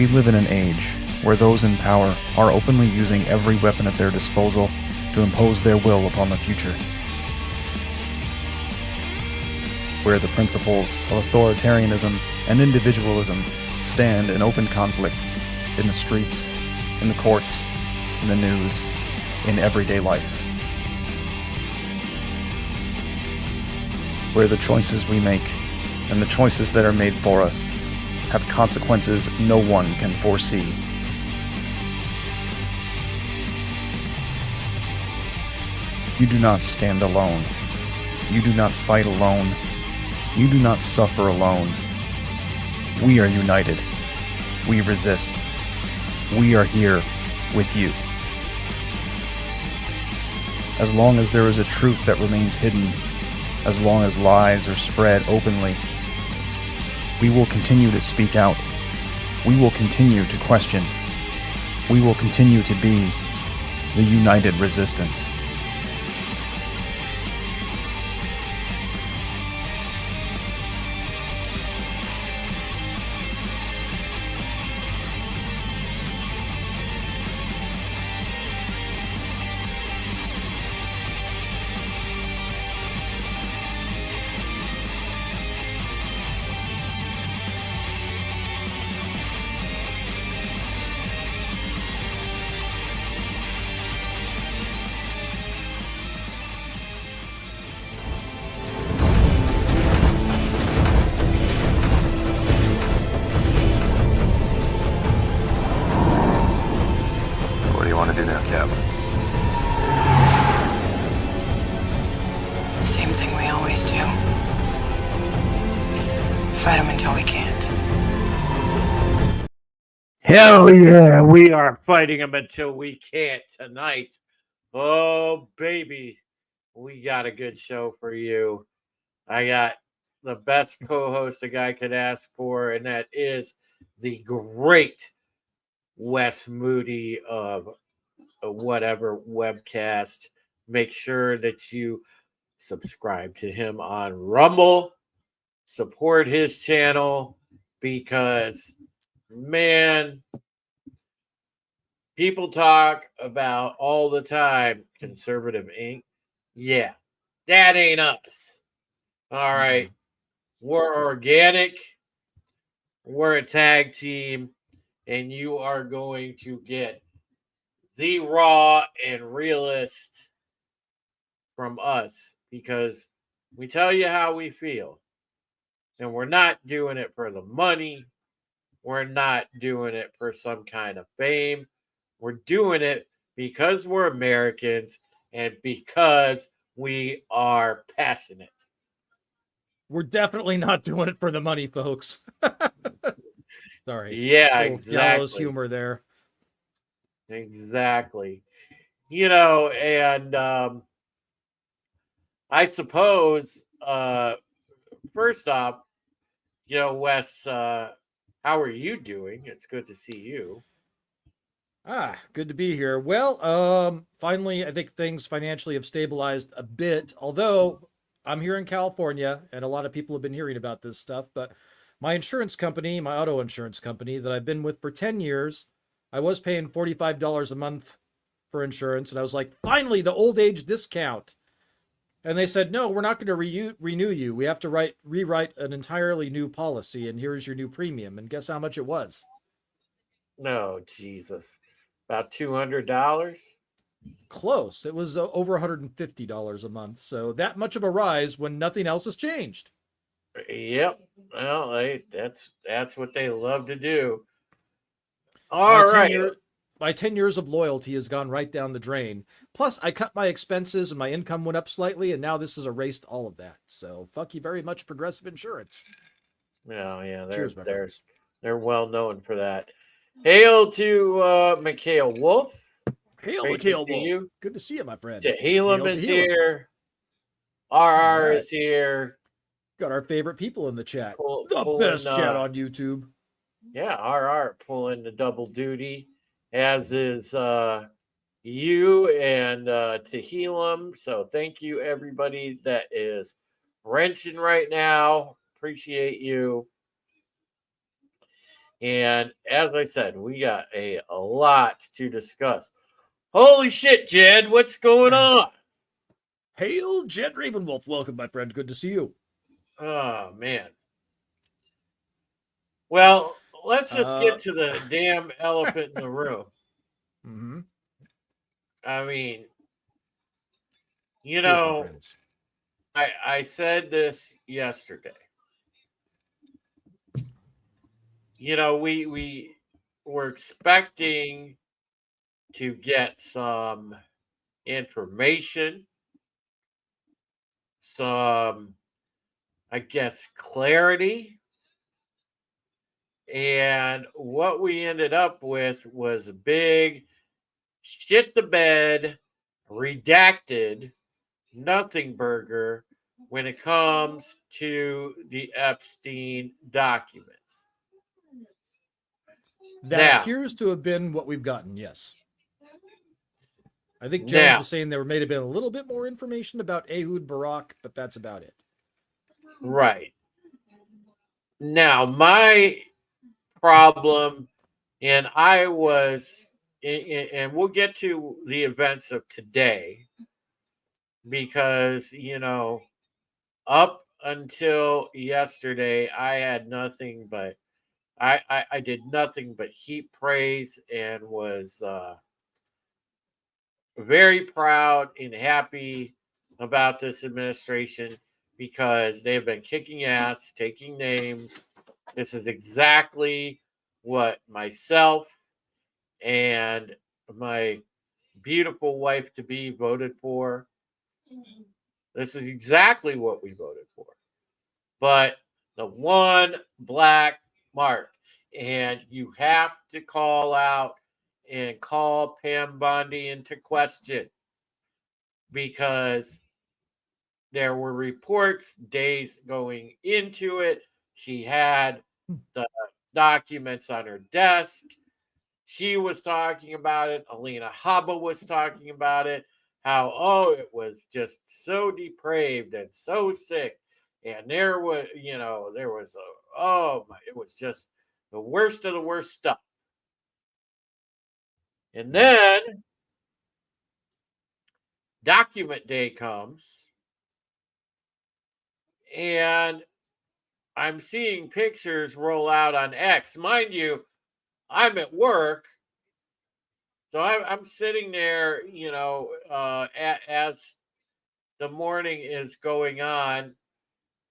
We live in an age where those in power are openly using every weapon at their disposal to impose their will upon the future. Where the principles of authoritarianism and individualism stand in open conflict in the streets, in the courts, in the news, in everyday life. Where the choices we make and the choices that are made for us have consequences no one can foresee. You do not stand alone. You do not fight alone. You do not suffer alone. We are united. We resist. We are here with you. As long as there is a truth that remains hidden, as long as lies are spread openly, we will continue to speak out. We will continue to question. We will continue to be the united resistance. What do you want to do now, Cap? The same thing we always do. Fight them until we can't. Hell yeah, we are fighting them until we can't tonight. Oh, baby. We got a good show for you. I got the best co-host a guy could ask for, and that is the great Wes Moody of whatever webcast. Make sure that you subscribe to him on Rumble. Support his channel because, man, people talk about all the time Conservative Inc. Yeah, that ain't us. All right. We're organic. We're a tag team. And you are going to get the raw and realist from us because we tell you how we feel. And we're not doing it for the money. We're not doing it for some kind of fame. We're doing it because we're Americans and because we are passionate. We're definitely not doing it for the money, folks. Sorry. Yeah, Little exactly. gallows humor there. Exactly. You know, and I suppose, first off, you know, Wes, how are you doing? It's good to see you. Good to be here. Well, finally, I think things financially have stabilized a bit, although I'm here in California and a lot of people have been hearing about this stuff, but my insurance company, my auto insurance company that I've been with for 10 years, I was paying $45 a month for insurance. And I was like, finally, the old age discount. And they said, no, we're not going to renew you. We have to rewrite an entirely new policy. And here's your new premium. And guess how much it was? No, Jesus. About $200? Close. It was over $150 a month. So that much of a rise when nothing else has changed. Yep. Well, that's what they love to do. All right. My 10 years of loyalty has gone right down the drain. Plus, I cut my expenses and my income went up slightly, and now this has erased all of that. So, fuck you very much, Progressive Insurance. Oh, yeah. Cheers, my friends. They're well known for that. Hail to Mikhail Wolf. Hail, Great Mikhail to see Wolf. you. Good to see you, my friend. Tehillim is here. RR is here. Got our favorite people in the chat. The Pulling, best chat on YouTube. Yeah, RR pulling the double duty, as is you and Tehillim. So thank you, everybody that is wrenching right now. Appreciate you. And as I said, we got a lot to discuss. Holy shit, Jed, what's going on? Hail, Jed Ravenwolf. Welcome, my friend. Good to see you. Oh, man. Well, let's just get to the damn elephant in the room. Mm-hmm. I mean, Cheers, my friends. I said this yesterday. We were expecting to get some information, some, I guess, clarity. And what we ended up with was a big shit the bed, redacted, nothing burger when it comes to the Epstein documents. That Now, appears to have been what we've gotten, yes. I think Jones now, was saying there may have been a little bit more information about Ehud Barak, but that's about it. right. Now, my problem, and and we'll get to the events of today, because, up until yesterday, I had nothing but, I did nothing but heap praise and was very proud and happy about this administration because they've been kicking ass, taking names. This is exactly what myself and my beautiful wife to be voted for. This is exactly what we voted for. But the one black mark, and you have to call out and call Pam Bondi into question, because there were reports days going into it. She had the documents on her desk. She was talking about it. Alina Habba was talking about it. How, it was just so depraved and so sick. And there was, it was just the worst of the worst stuff. And then document day comes, and I'm seeing pictures roll out on X. Mind you, I'm at work, so I'm sitting there, as the morning is going on.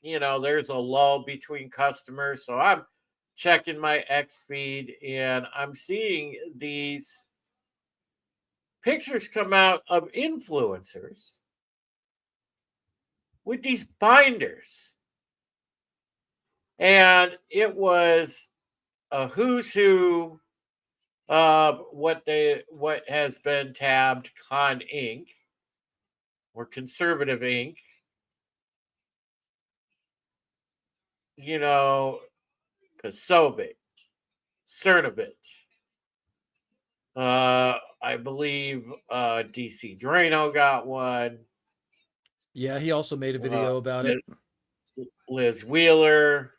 There's a lull between customers, so I'm checking my X feed, and I'm seeing these pictures come out of influencers with these binders. And it was a who's who of what has been tabbed Con Inc. or Conservative Inc. Kosovic, Cernovich. I believe DC Drano got one. Yeah, he also made a video about it. Liz Wheeler.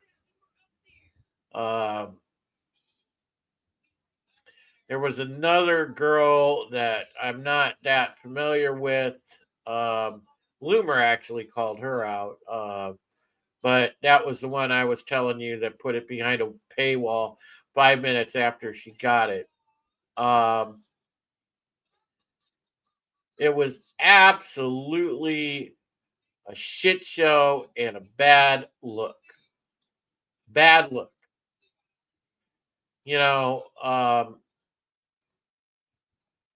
There was another girl that I'm not that familiar with. Loomer actually called her out. But that was the one I was telling you that put it behind a paywall 5 minutes after she got it. It was absolutely a shit show and a bad look. Bad look.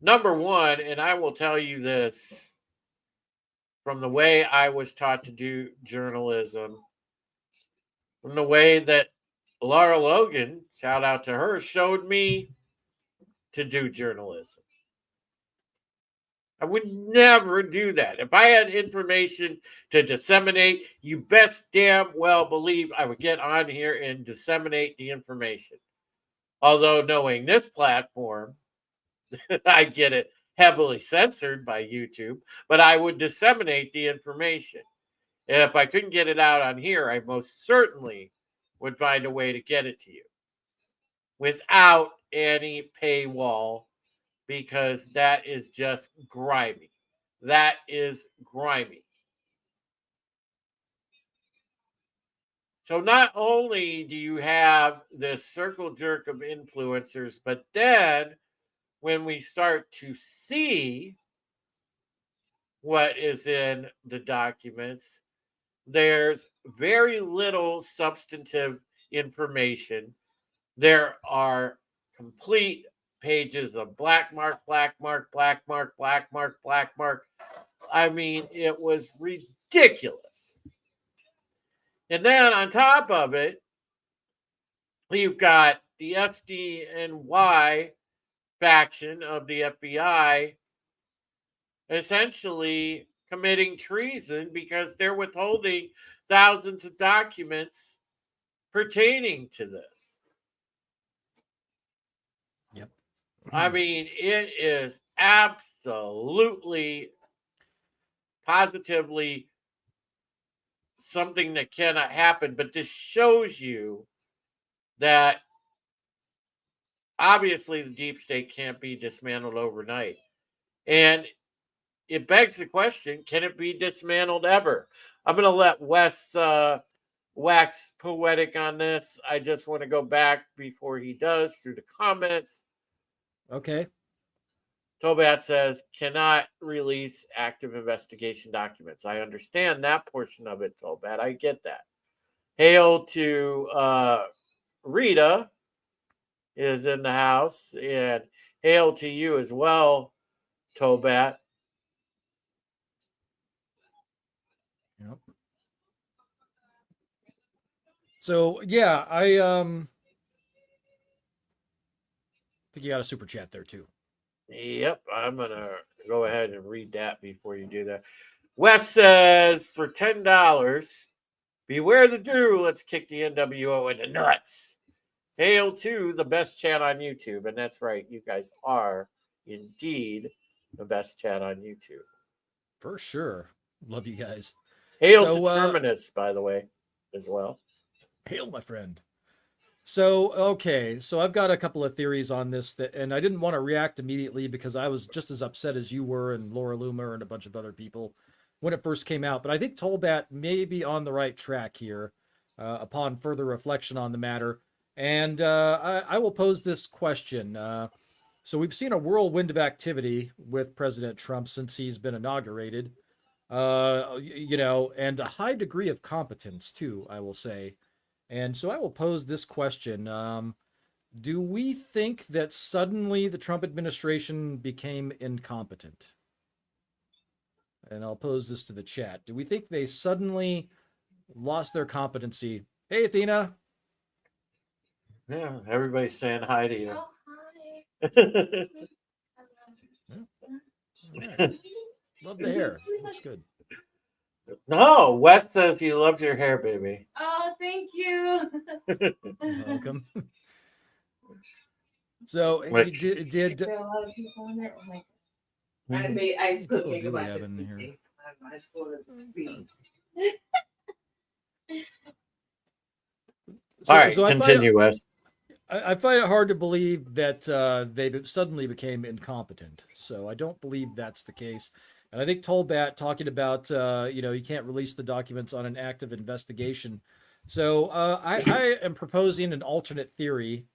Number one, and I will tell you this from the way I was taught to do journalism, from the way that Laura Logan, shout out to her, showed me to do journalism. I would never do that. If I had information to disseminate, you best damn well believe I would get on here and disseminate the information. Although knowing this platform, I get it heavily censored by YouTube, but I would disseminate the information. And if I couldn't get it out on here, I most certainly would find a way to get it to you. without any paywall, because that is just grimy. That is grimy. So not only do you have this circle jerk of influencers, but then when we start to see what is in the documents, there's very little substantive information. There are complete pages of black mark, black mark, black mark, black mark, black mark. I mean, it was ridiculous. And then on top of it, you've got the SDNY faction of the FBI essentially committing treason because they're withholding thousands of documents pertaining to this. Yep. I mean, it is absolutely, positively something that cannot happen. But this shows you that obviously the deep state can't be dismantled overnight. And it begs the question, can it be dismantled ever? I'm going to let Wes wax poetic on this. I just want to go back before he does through the comments. Okay. Tobat says, cannot release active investigation documents. I understand that portion of it, Tobat. I get that. Hail to Rita is in the house, and hail to you as well, Tobat. Yep. So yeah, I think you got a super chat there too. Yep, I'm gonna go ahead and read that before you do that. Wes says for $10, beware the do. Let's kick the NWO in the nuts. Hail to the best chat on YouTube, and that's right, you guys are indeed the best chat on YouTube. For sure, love you guys. Hail to Terminus, by the way, as well. Hail, my friend. So, okay. So I've got a couple of theories on this and I didn't want to react immediately because I was just as upset as you were and Laura Loomer and a bunch of other people when it first came out. But I think Tolbat may be on the right track here upon further reflection on the matter. And I will pose this question. So we've seen a whirlwind of activity with President Trump since he's been inaugurated, and a high degree of competence too, I will say. And so I will pose this question. Do we think that suddenly the Trump administration became incompetent? And I'll pose this to the chat. Do we think they suddenly lost their competency? Hey, Athena. Yeah, everybody's saying hi to you. Oh, hi. Right. Love the hair. Looks good. No, Wes says he loves your hair, baby. Oh, thank you. Welcome. So Which- you did There are a lot of people in there. Oh my gosh. I put Oh, makeup do we on have just in in here? case. I sort of see. All right, I continue, Wes. I find it hard to believe that they suddenly became incompetent. So I don't believe that's the case. And I think Tolbat talking about, you can't release the documents on an active investigation. So I am proposing an alternate theory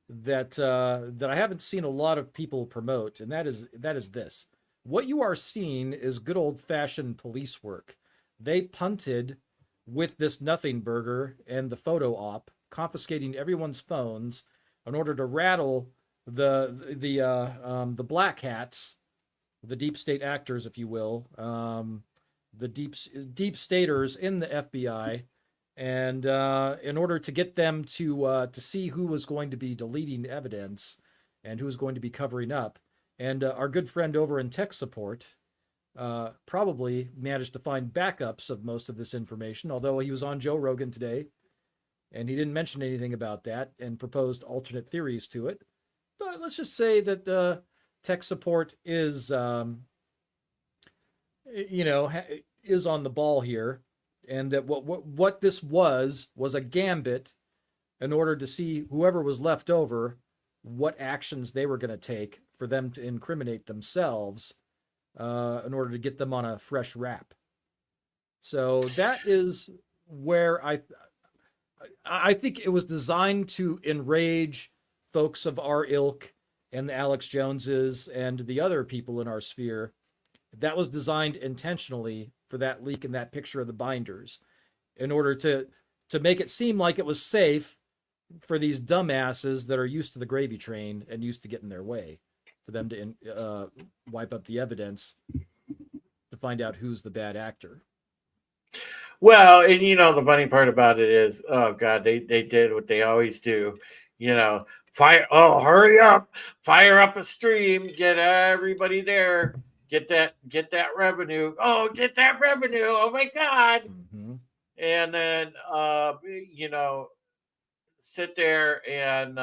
that I haven't seen a lot of people promote, and that is this. What you are seeing is good old-fashioned police work. They punted with this nothing burger and the photo op, confiscating everyone's phones in order to rattle the black hats, the deep state actors, if you will, the deep staters in the FBI, and in order to get them to see who was going to be deleting evidence and who was going to be covering up. And our good friend over in tech support probably managed to find backups of most of this information, although he was on Joe Rogan today and he didn't mention anything about that and proposed alternate theories to it. But let's just say that tech support is, is on the ball here, and that what this was a gambit in order to see whoever was left over, what actions they were going to take for them to incriminate themselves in order to get them on a fresh rap. So that is where I think it was designed to enrage folks of our ilk and the Alex Joneses and the other people in our sphere. That was designed intentionally for that leak and that picture of the binders in order to make it seem like it was safe for these dumbasses that are used to the gravy train and used to getting their way, for them to wipe up the evidence to find out who's the bad actor. Well, and the funny part about it is, oh God, they did what they always do. Hurry up, fire up a stream, get everybody there, get that revenue. Oh, get that revenue. Oh my God. Mm-hmm. And then sit there and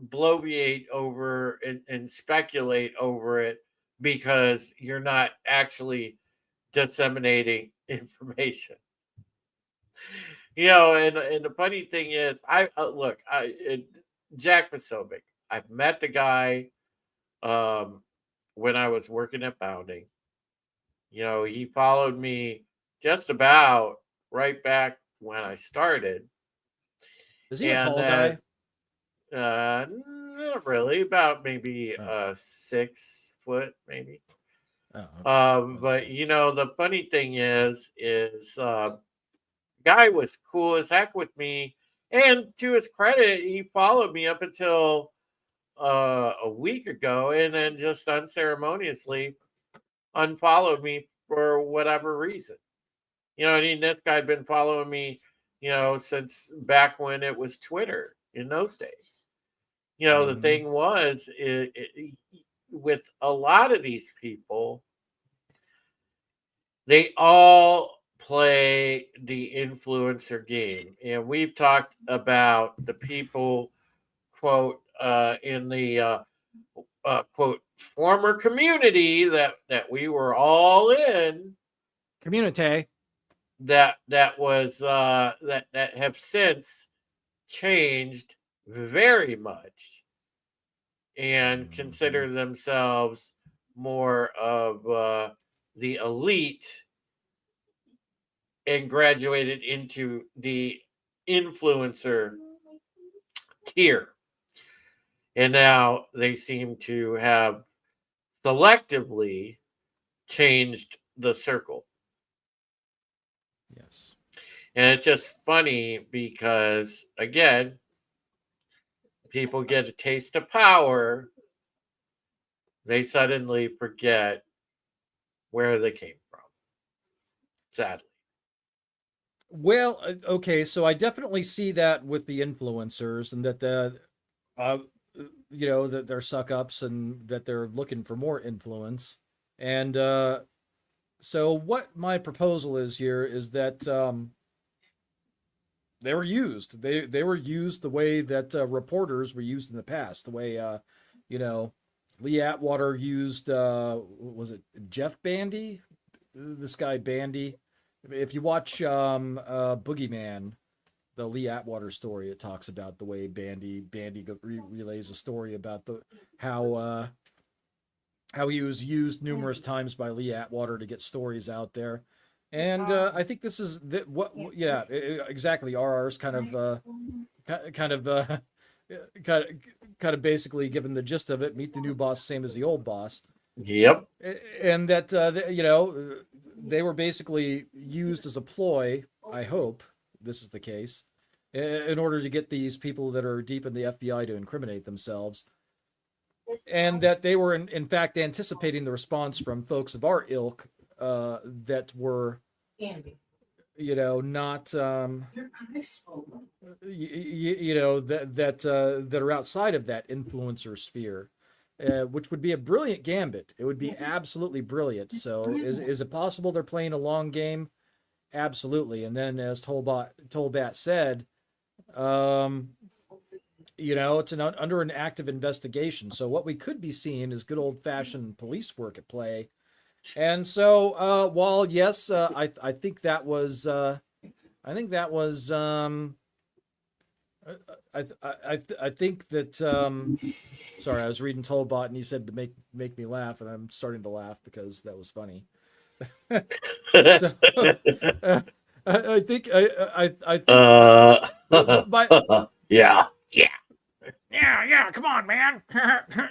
bloviate over and speculate over it because you're not actually disseminating information. And the funny thing is, Jack Posobiec, I've met the guy when I was working at Bounding. He followed me just about right back when I started. Is he a tall guy? Not really, about maybe 6 foot, maybe. Oh, okay. But the funny thing is guy was cool as heck with me, and to his credit, he followed me up until a week ago, and then just unceremoniously unfollowed me for whatever reason. This guy had been following me, since back when it was Twitter in those days. The thing was, with a lot of these people, they all play the influencer game. And we've talked about the people, quote, in the, quote, former community that we were all in. Community. That was, that have since changed very much and consider themselves more of the elite and graduated into the influencer tier. And now they seem to have selectively changed the circle. Yes. And it's just funny because, again, people get a taste of power, they suddenly forget where they came from. Sadly. Well, okay, so I definitely see that with the influencers, and that that they're suck ups and that they're looking for more influence. And so what my proposal is here is that they were used. They were used the way that reporters were used in the past. The way Lee Atwater used was it Jeff Bandy? This guy Bandy. If you watch Boogeyman, the Lee Atwater story, it talks about the way Bandy relays a story about how he was used numerous times by Lee Atwater to get stories out there. And I think this is exactly. RR's kind of basically given the gist of it. Meet the new boss, same as the old boss. Yep. And that they were basically used as a ploy. I hope this is the case, in order to get these people that are deep in the FBI to incriminate themselves. And that they were in fact anticipating the response from folks of our ilk that were, not that are outside of that influencer sphere, which would be a brilliant gambit. It would be absolutely brilliant. So is it possible they're playing a long game? Absolutely. And then, as Tolbat said, it's under an active investigation. So what we could be seeing is good old fashioned police work at play. And so, while yes, I think that was I think that sorry, I was reading Tollbot and he said to make me laugh, and I'm starting to laugh because that was funny. So uh, I think I think by yeah, yeah. yeah, come on, man.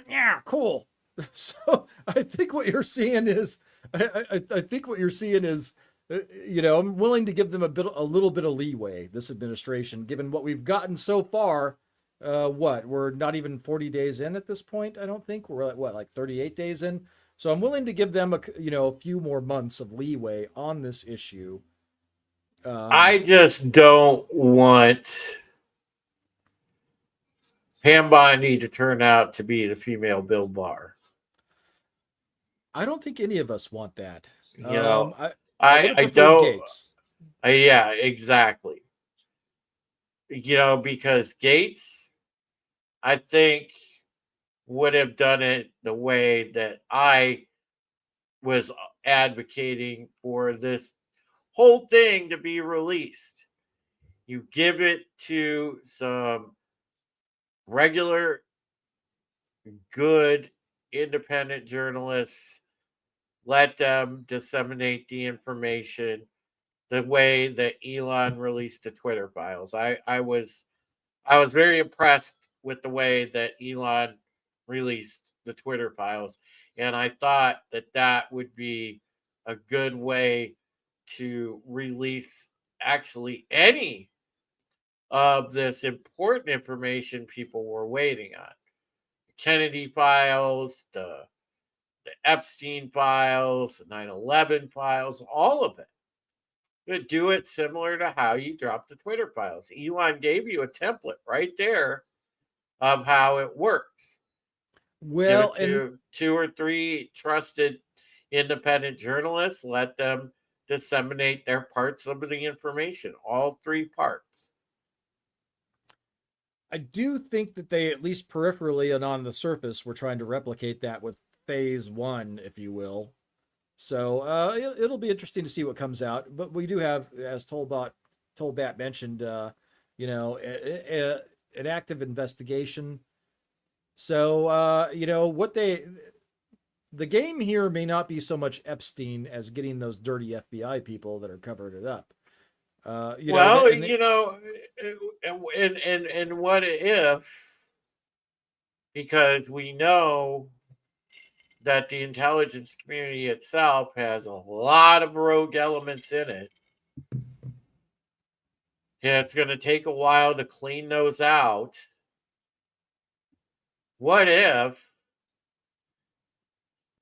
Yeah, cool. So I think what you're seeing is, I think what you're seeing is, I'm willing to give them a little bit of leeway. This administration, given what we've gotten so far, we're not even 40 days in at this point. I don't think we're at like 38 days in. So I'm willing to give them a few more months of leeway on this issue. I just don't want Pam Bondi to turn out to be the female Bill Barr. I don't think any of us want that. You know, I would I have preferred don't. Gates. Yeah, exactly. Because Gates, I think, would have done it the way that I was advocating for this whole thing to be released. You give it to some regular, good, independent journalists, let them disseminate the information the way that Elon released the Twitter files. I was very impressed with the way that Elon released the Twitter files, and I thought that would be a good way to release actually any of this important information people were waiting on. The Kennedy files, the Epstein files, the 9/11 files, all of it. You do it similar to how you drop the Twitter files. Elon gave you a template right there of how it works. Well, Give it to 2 or 3 trusted independent journalists. Let them disseminate their parts of the information, all 3 parts. I do think that they, at least peripherally and on the surface, were trying to replicate that with phase 1, if you will. So it'll be interesting to see what comes out. But we do have, as Tollbat mentioned, an active investigation. So the game here may not be so much Epstein as getting those dirty FBI people that are covering it up. And what if, because we know that the intelligence community itself has a lot of rogue elements in it, and it's going to take a while to clean those out. What if,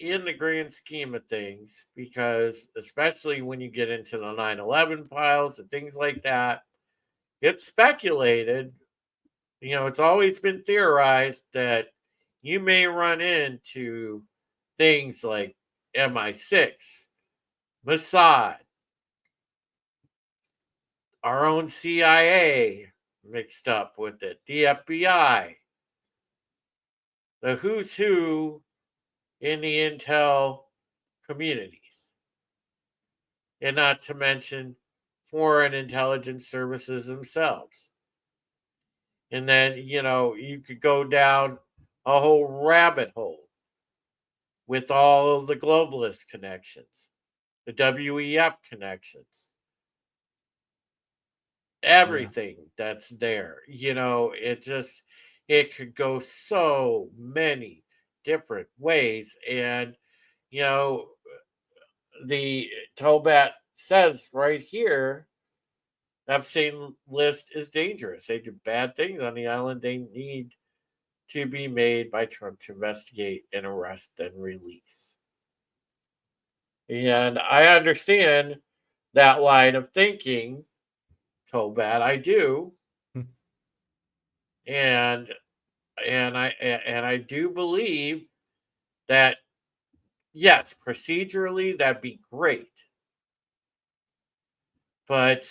in the grand scheme of things, because especially when you get into the 9/11 files and things like that, it's speculated, it's always been theorized that you may run into things like MI6, Mossad, our own CIA mixed up with it, the FBI, the who's who in the intel communities, and not to mention foreign intelligence services themselves. And then, you could go down a whole rabbit hole with all of the globalist connections, the WEF connections, everything that's there. It could go so many different ways. And, the Tollbat says right here, Epstein list is dangerous. They do bad things on the island. They need to be made by Trump to investigate and arrest and release. And I understand that line of thinking, Tollbat. I do. And I do believe that, yes, procedurally that'd be great. But,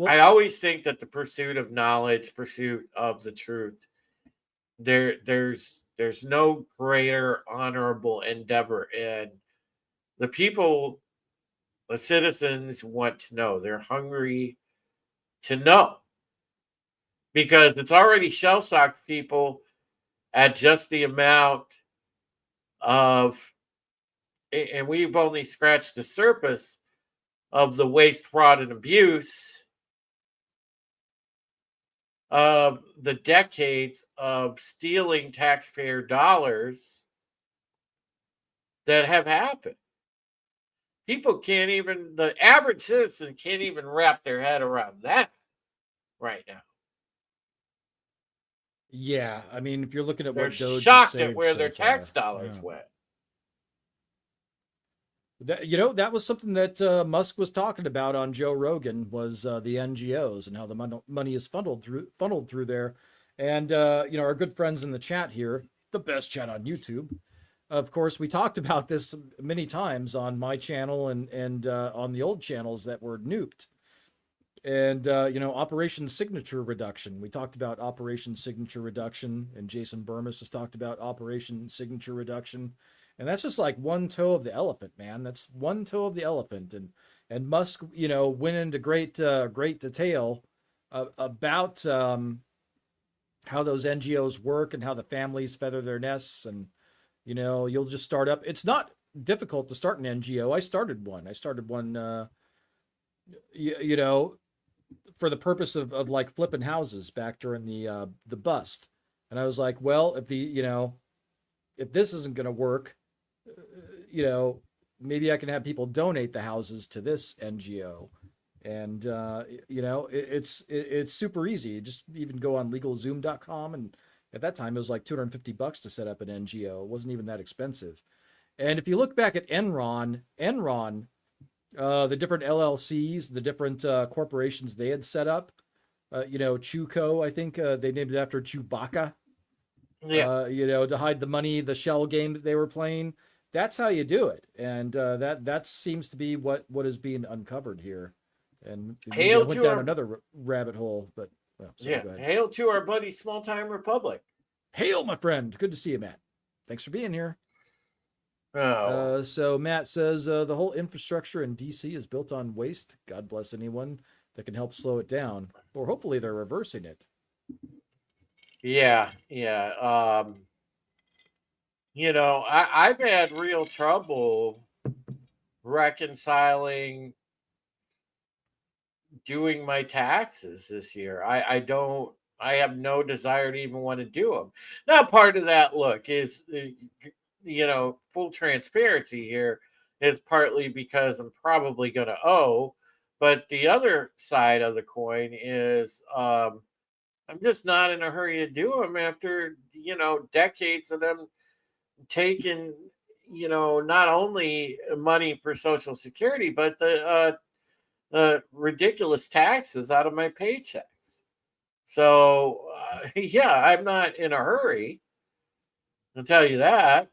I always think that the pursuit of knowledge, pursuit of the truth, there's no greater honorable endeavor. And the people The citizens want to know. They're hungry to know because it's already shell-shocked people at just the amount of, and we've only scratched the surface of the waste, fraud, and abuse of the decades of stealing taxpayer dollars that have happened. People can't even, the average citizen can't even wrap their head around that right now. Yeah, I mean, if you're looking at They're what Doge has shocked at saved where so their tax far, dollars yeah. went. That was something that Musk was talking about on Joe Rogan, was the NGOs and how the money is funneled through there. And our good friends in the chat here, the best chat on YouTube, of course, we talked about this many times on my channel and on the old channels that were nuked. And Operation Signature Reduction. We talked about Operation Signature Reduction, and Jason Burmis has talked about Operation Signature Reduction. And that's just like one toe of the elephant, man. That's one toe of the elephant. And Musk, went into great detail about how those NGOs work and how the families feather their nests. And, you'll just start up. It's not difficult to start an NGO. I started one, for the purpose of like flipping houses back during the bust. And I was like, well, if this isn't going to work, maybe I can have people donate the houses to this NGO. And, it's super easy. You just even go on legalzoom.com. And at that time, it was like $250 to set up an NGO. It wasn't even that expensive. And if you look back at Enron, the different LLCs, the different corporations they had set up, Chuco, I think they named it after Chewbacca. Yeah. To hide the money, the shell game that they were playing. That's how you do it, and that seems to be what is being uncovered here. And I went down another rabbit hole, but go ahead. Hail to our buddy Small Time Republic. Hail, my friend. Good to see you, Matt. Thanks for being here. Oh. So Matt says the whole infrastructure in DC is built on waste. God bless anyone that can help slow it down, or hopefully they're reversing it. Yeah. I've had real trouble reconciling doing my taxes this year. I have no desire to even want to do them. Now, part of that, look, is, full transparency here, is partly because I'm probably going to owe. But the other side of the coin is I'm just not in a hurry to do them after, decades of them taking, not only money for Social Security, but the ridiculous taxes out of my paychecks. So, I'm not in a hurry. I'll tell you that.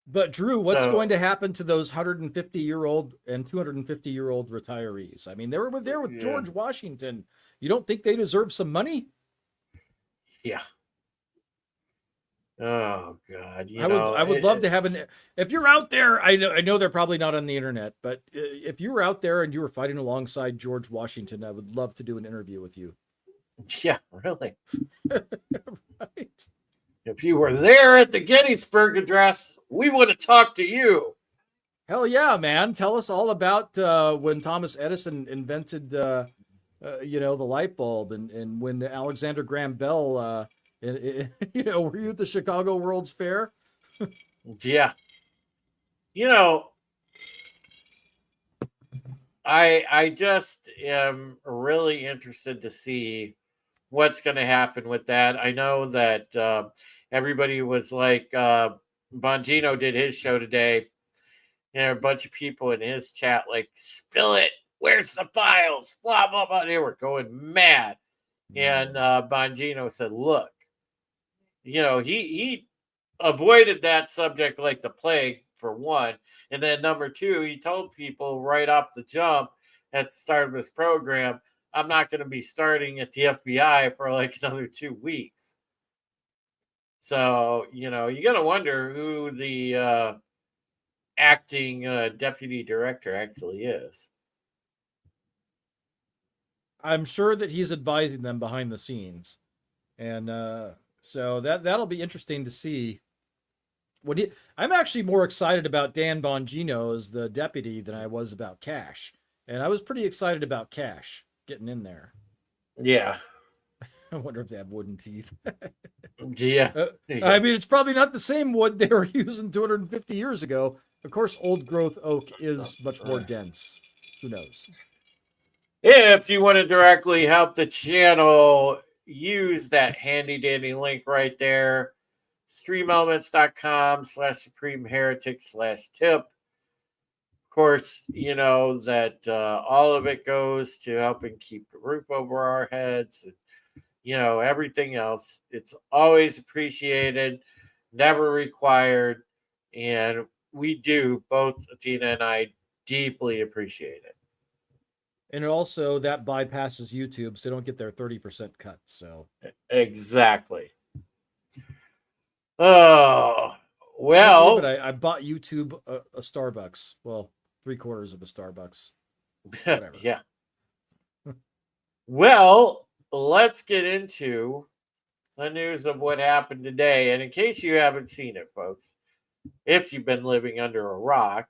But Drew, what's going to happen to those 150-year-old and 250-year-old retirees? I mean, they were there with George Washington. You don't think they deserve some money? Yeah. Oh God! I would love to have if you're out there, I know they're probably not on the internet, but if you were out there and you were fighting alongside George Washington, I would love to do an interview with you. Yeah, really. Right. If you were there at the Gettysburg Address, we would have talked to you. Hell yeah, man! Tell us all about when Thomas Edison invented, the light bulb, and when Alexander Graham Bell. Were you at the Chicago World's Fair? Yeah. I just am really interested to see what's going to happen with that. I know that everybody was like, Bongino did his show today, and a bunch of people in his chat like, spill it. Where's the files? Blah, blah, blah. They were going mad. And Bongino said, look, he avoided that subject like the plague, for one. And then number two, he told people right off the jump at the start of his program, I'm not going to be starting at the FBI for like another 2 weeks. So, you're going to wonder who the acting deputy director actually is. I'm sure that he's advising them behind the scenes, and so that'll be interesting to see. I'm actually more excited about Dan Bongino as the deputy than I was about Cash, and I was pretty excited about Cash getting in there. Yeah. I wonder if they have wooden teeth. Yeah. I mean, it's probably not the same wood they were using 250 years ago. Of course, old growth oak is much more dense. Who knows? If you want to directly help the channel, use that handy dandy link right there. streamelements.com/supremeheretic/tip. Of course, you know that all of it goes to helping keep the roof over our heads. And, you know, everything else. It's always appreciated, never required. And we do, both Tina and I, deeply appreciate it. And also, that bypasses YouTube, so they don't get their 30% cut. So Exactly. Oh, well. But I bought YouTube a Starbucks. Well, 3/4 of a Starbucks. Whatever. Yeah. Well, let's get into the news of what happened today. And in case you haven't seen it, folks, if you've been living under a rock,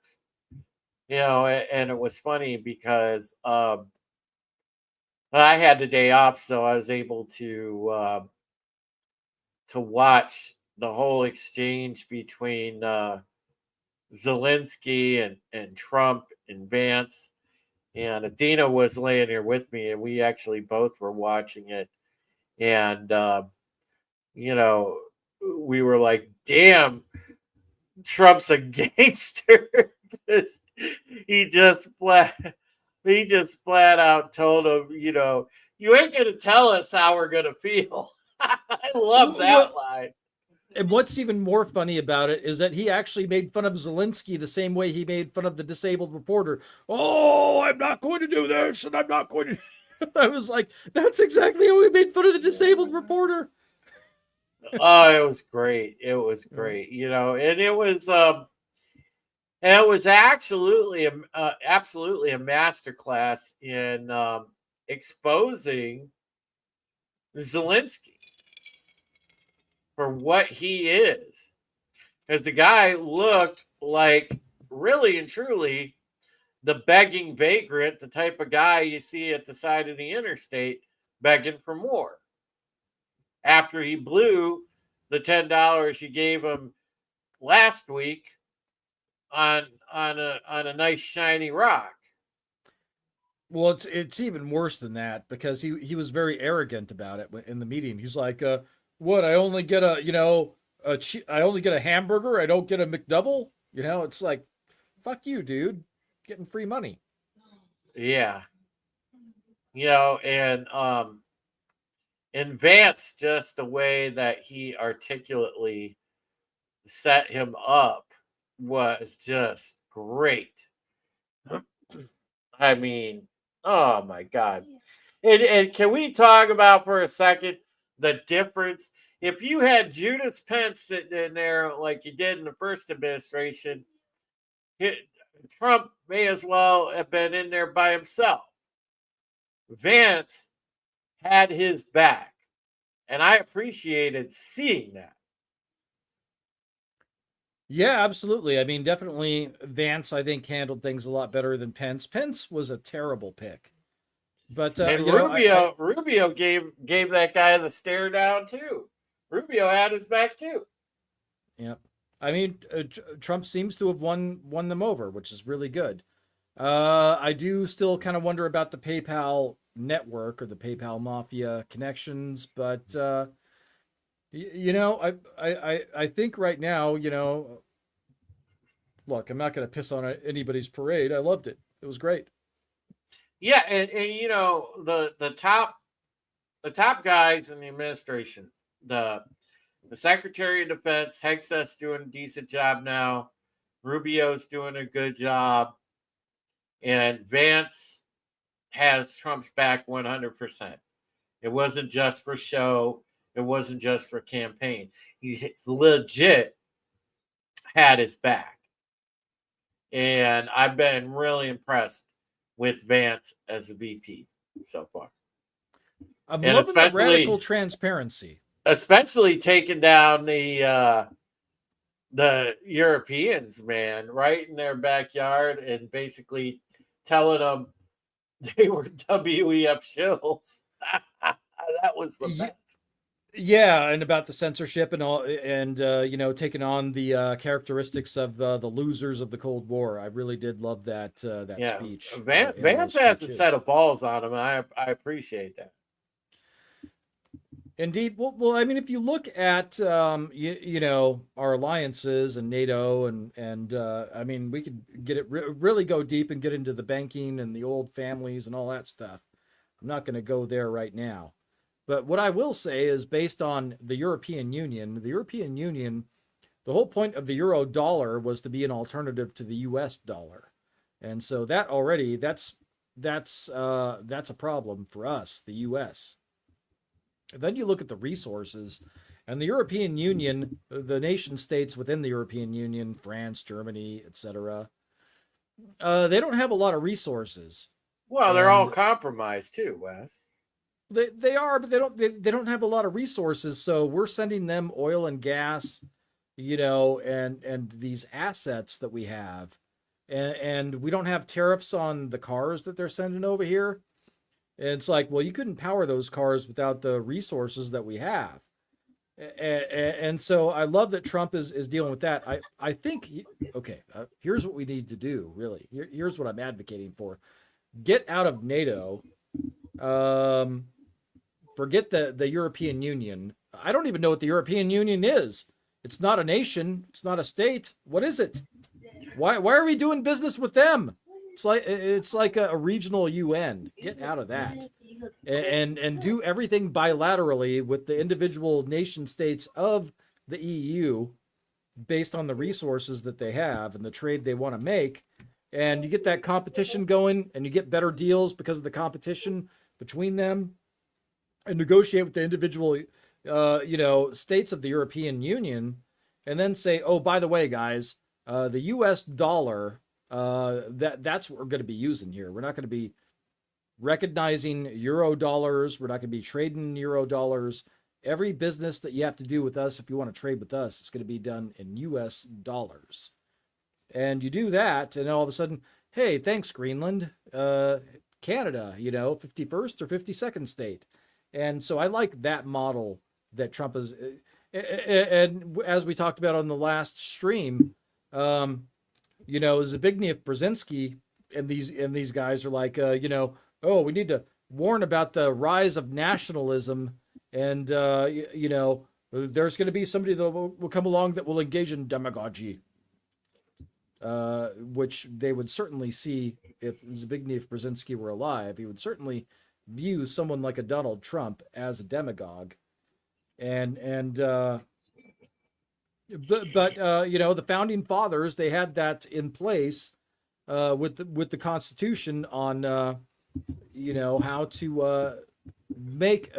you know, and it was funny because I had the day off, so I was able to watch the whole exchange between Zelensky and Trump and Vance. And Athena was laying here with me, and we actually both were watching it. And, you know, we were like, damn, Trump's a gangster. he just flat out told him, you know, you ain't going to tell us how we're going to feel. I love that line. And what's even more funny about it is that he actually made fun of Zelensky the same way he made fun of the disabled reporter. Oh, I'm not going to do this, and I'm not going to. I was like, that's exactly how he made fun of the disabled reporter. Oh, it was great. It was great. You know, and it was absolutely a masterclass in exposing Zelensky for what he is. Because the guy looked like really and truly the begging vagrant, the type of guy you see at the side of the interstate begging for more. After he blew the $10 you gave him last week on a nice shiny rock. Well, it's even worse than that, because he was very arrogant about it in the meeting. He's like, what, I only get I only get a hamburger, I don't get a McDouble? You know, it's like, fuck you, dude. Getting free money. Yeah. You know, and Vance, just the way that he articulately set him up was just great. I mean, oh my God. And can we talk about for a second the difference? If you had Judas Pence sitting in there like you did in the first administration, Trump may as well have been in there by himself. Vance had his back, and I appreciated seeing that. Yeah, absolutely. I mean, definitely Vance, I think, handled things a lot better than Pence. Pence was a terrible pick. But and you know, Rubio gave that guy the stare down too. Rubio had his back too. Yep. I mean, Trump seems to have won them over, which is really good. I do still kind of wonder about the PayPal network or the PayPal mafia connections, but you know, I think right now, you know, look, I'm not going to piss on anybody's parade. I loved it. It was great. Yeah, and you know, the top guys in the administration, the Secretary of Defense, Hexeth's doing a decent job now. Rubio's doing a good job. And Vance has Trump's back 100%. It wasn't just for show. It wasn't just for campaign. He's legit had his back. And I've been really impressed with Vance as a VP so far. I'm And loving the especially- radical transparency. Especially taking down the Europeans, man, right in their backyard, and basically telling them they were WEF shills. That was the Ye- best. Yeah, and about the censorship and all, and taking on the characteristics of the losers of the Cold War. I really did love that speech. Vance and those has a speeches. set of balls on him. I appreciate that. Indeed. Well, I mean, if you look at our alliances and NATO, and I mean, we could get it really go deep and get into the banking and the old families and all that stuff. I'm not going to go there right now, but what I will say is, based on the European Union, the whole point of the euro dollar was to be an alternative to the U.S. dollar, and so that's a problem for us, the U.S. Then you look at the resources, and the European Union, the nation states within the European Union, France, Germany, etc., they don't have a lot of resources. Well, they're all And- compromised too, Wes. They are, but they don't have a lot of resources. So we're sending them oil and gas, and these assets that we have, and we don't have tariffs on the cars that they're sending over here. And it's like, well, you couldn't power those cars without the resources that we have. And so I love that Trump is dealing with that. I think, here's what we need to do, really. Here's what I'm advocating for. Get out of NATO. Forget the European Union. I don't even know what the European Union is. It's not a nation. It's not a state. What is it? Why are we doing business with them? It's like a regional UN. Get out of that, and do everything bilaterally with the individual nation states of the EU, based on the resources that they have and the trade they want to make, and you get that competition going, and you get better deals because of the competition between them, and negotiate with the individual, states of the European Union, and then say, oh, by the way, guys, the U.S. dollar. That's what we're going to be using here. We're not going to be recognizing euro dollars. We're not going to be trading euro dollars. Every business that you have to do with us, if you want to trade with us, it's going to be done in US dollars. And you do that, and all of a sudden, hey, thanks, Greenland, Canada, 51st or 52nd state. And so I like that model that Trump is, and as we talked about on the last stream, Zbigniew Brzezinski and these guys are like, we need to warn about the rise of nationalism, and there's going to be somebody that will come along that will engage in demagogy, which they would certainly see if Zbigniew Brzezinski were alive. He would certainly view someone like a Donald Trump as a demagogue, But the founding fathers, they had that in place with the Constitution on how to make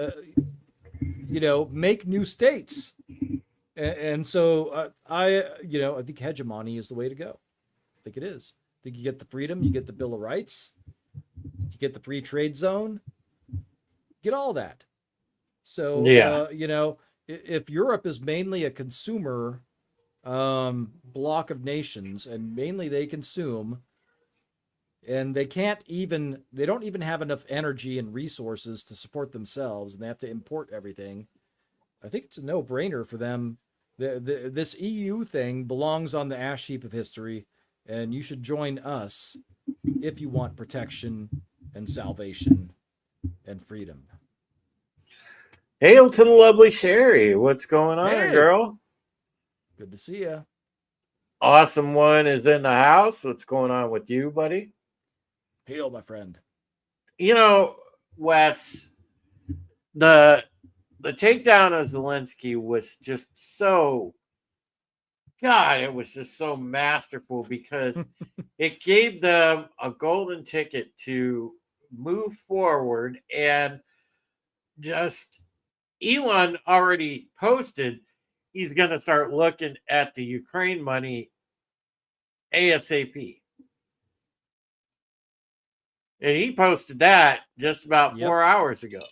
new states, and so I think hegemony is the way to go. I think it is. I think you get the freedom, you get the Bill of Rights, you get the free trade zone, get all that. So if Europe is mainly a consumer block of nations, and mainly they consume, and they don't even have enough energy and resources to support themselves, and they have to import everything, I think it's a no-brainer for them. This EU thing belongs on the ash heap of history, and you should join us if you want protection and salvation and freedom. Hail to the lovely Sherry. What's going on, Hey. girl? Good to see you. Awesome One is in the house. What's going on with you, buddy? Hail, my friend. Wes, the takedown of Zelensky was just so, God, it was just so masterful, because it gave them a golden ticket to move forward. And just Elon already posted he's going to start looking at the Ukraine money ASAP. And he posted that just about Yep. 4 hours ago.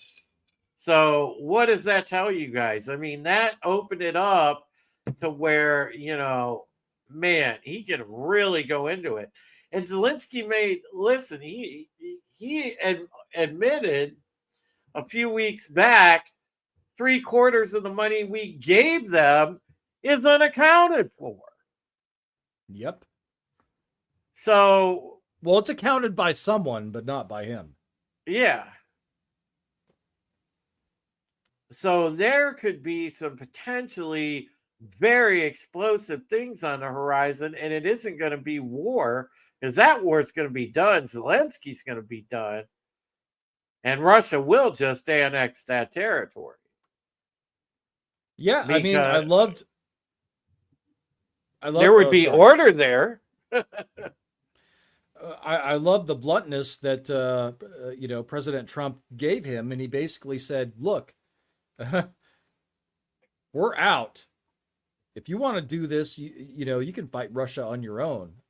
So what does that tell you guys? I mean, that opened it up to where, man, he can really go into it. And Zelensky admitted a few weeks back, 3/4 of the money we gave them is unaccounted for. Yep. So, Well, it's accounted by someone, but not by him. yeah. So there could be some potentially very explosive things on the horizon, and it isn't going to be war, because that war is going to be done. Zelensky's going to be done, and Russia will just annex that territory. Yeah, I mean, I Because loved. there would be sorry. order there. I love the bluntness that President Trump gave him, and he basically said, "Look, we're out. If you want to do this, you can fight Russia on your own,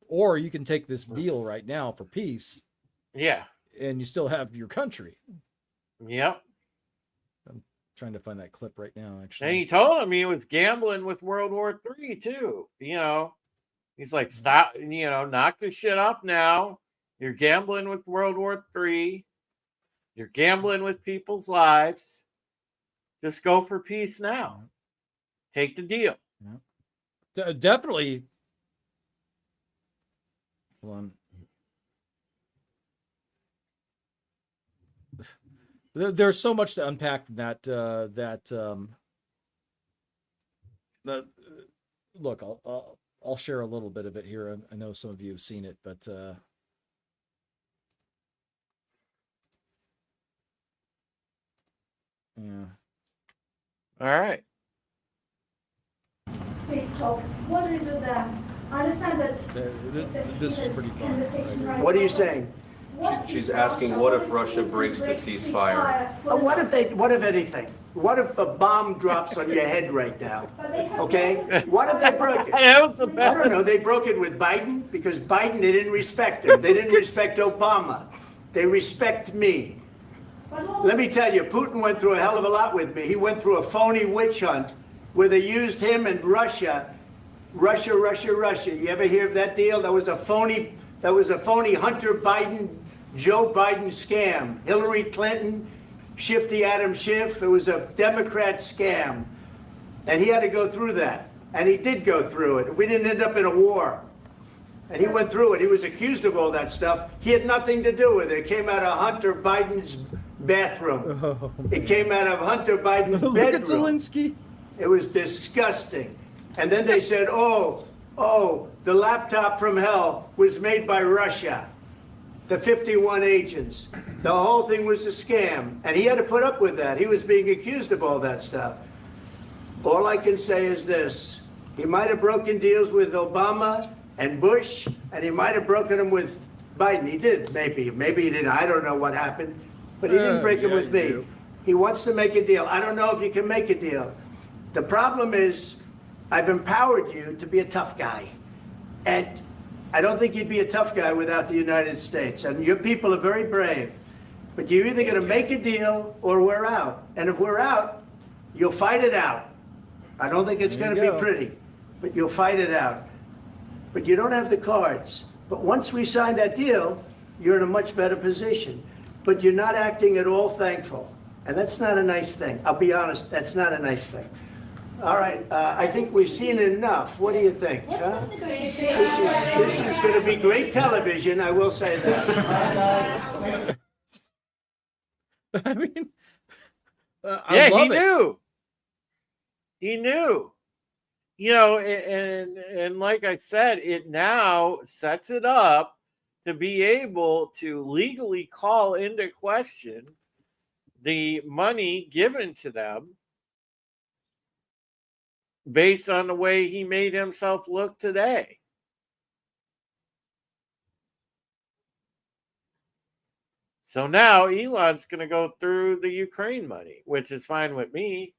or you can take this deal right now for peace, Yeah. and you still have your country." Yep. Trying to find that clip right now, And actually. he told him he was gambling with World War III too. He's like, stop, knock this shit up now. You're gambling with World War III. You're gambling with people's lives. Just go for peace now. Take the deal. Definitely. Hold on. There's so much to unpack from that. Look, I'll share a little bit of it here. I know some of you have seen it, but yeah. All right. Please talks. What do you do then? I understand that. This is pretty fun. What are you saying? She's asking, what if Russia breaks the ceasefire? What if anything? What if a bomb drops on your head right now? Okay? What if they broke it? That was the I best. don't know. They broke it with Biden because Biden, they didn't respect him. They didn't respect Obama. They respect me. Let me tell you, Putin went through a hell of a lot with me. He went through a phony witch hunt where they used him and Russia. You ever hear of that deal? That was a phony Hunter Biden, Joe Biden scam. Hillary Clinton, Shifty Adam Schiff. It was a Democrat scam. And he had to go through that. And he did go through it. We didn't end up in a war. And he went through it. He was accused of all that stuff. He had nothing to do with it. It came out of Hunter Biden's bathroom. It came out of Hunter Biden's bedroom. Look at Zelensky. It was disgusting. And then they said, oh, the laptop from hell was made by Russia. The 51 agents. The whole thing was a scam. And he had to put up with that. He was being accused of all that stuff. All I can say is this. He might have broken deals with Obama and Bush, and he might have broken them with Biden. He did, maybe. Maybe he didn't. I don't know what happened. But he didn't break them with me. He wants to make a deal. I don't know if you can make a deal. The problem is, I've empowered you to be a tough guy. And I don't think you'd be a tough guy without the United States. And your people are very brave. But you're either going to make a deal or we're out. And if we're out, you'll fight it out. I don't think it's going to be pretty, but you'll fight it out. But you don't have the cards. But once we sign that deal, you're in a much better position. But you're not acting at all thankful. And that's not a nice thing. I'll be honest, that's not a nice thing. All right, I think we've seen enough. What do you think? Huh? This is going to be great television, I will say that. I mean, Yeah, love he it. knew. He knew. And like I said, it now sets it up to be able to legally call into question the money given to them based on the way he made himself look today. So now Elon's going to go through the Ukraine money, which is fine with me.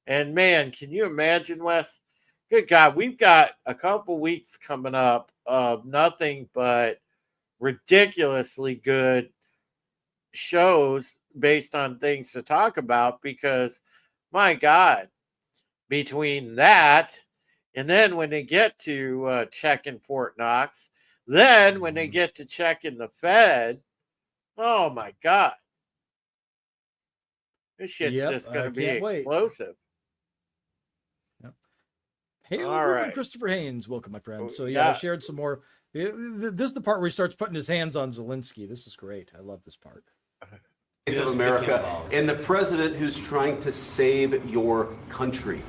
And man, can you imagine, Wes? Good God, we've got a couple weeks coming up of nothing but ridiculously good shows based on things to talk about because, my God, between that and then when they get to checking Fort Knox, then when they get to checking the Fed, oh my God. This shit's Yep, just going to be can't wait. explosive. Hey, All Ruben right. Christopher Haynes, welcome, my friend. So Yeah. I shared some more. This is the part where he starts putting his hands on Zelensky. This is great. I love this part. Of America and the president who's trying to save your country.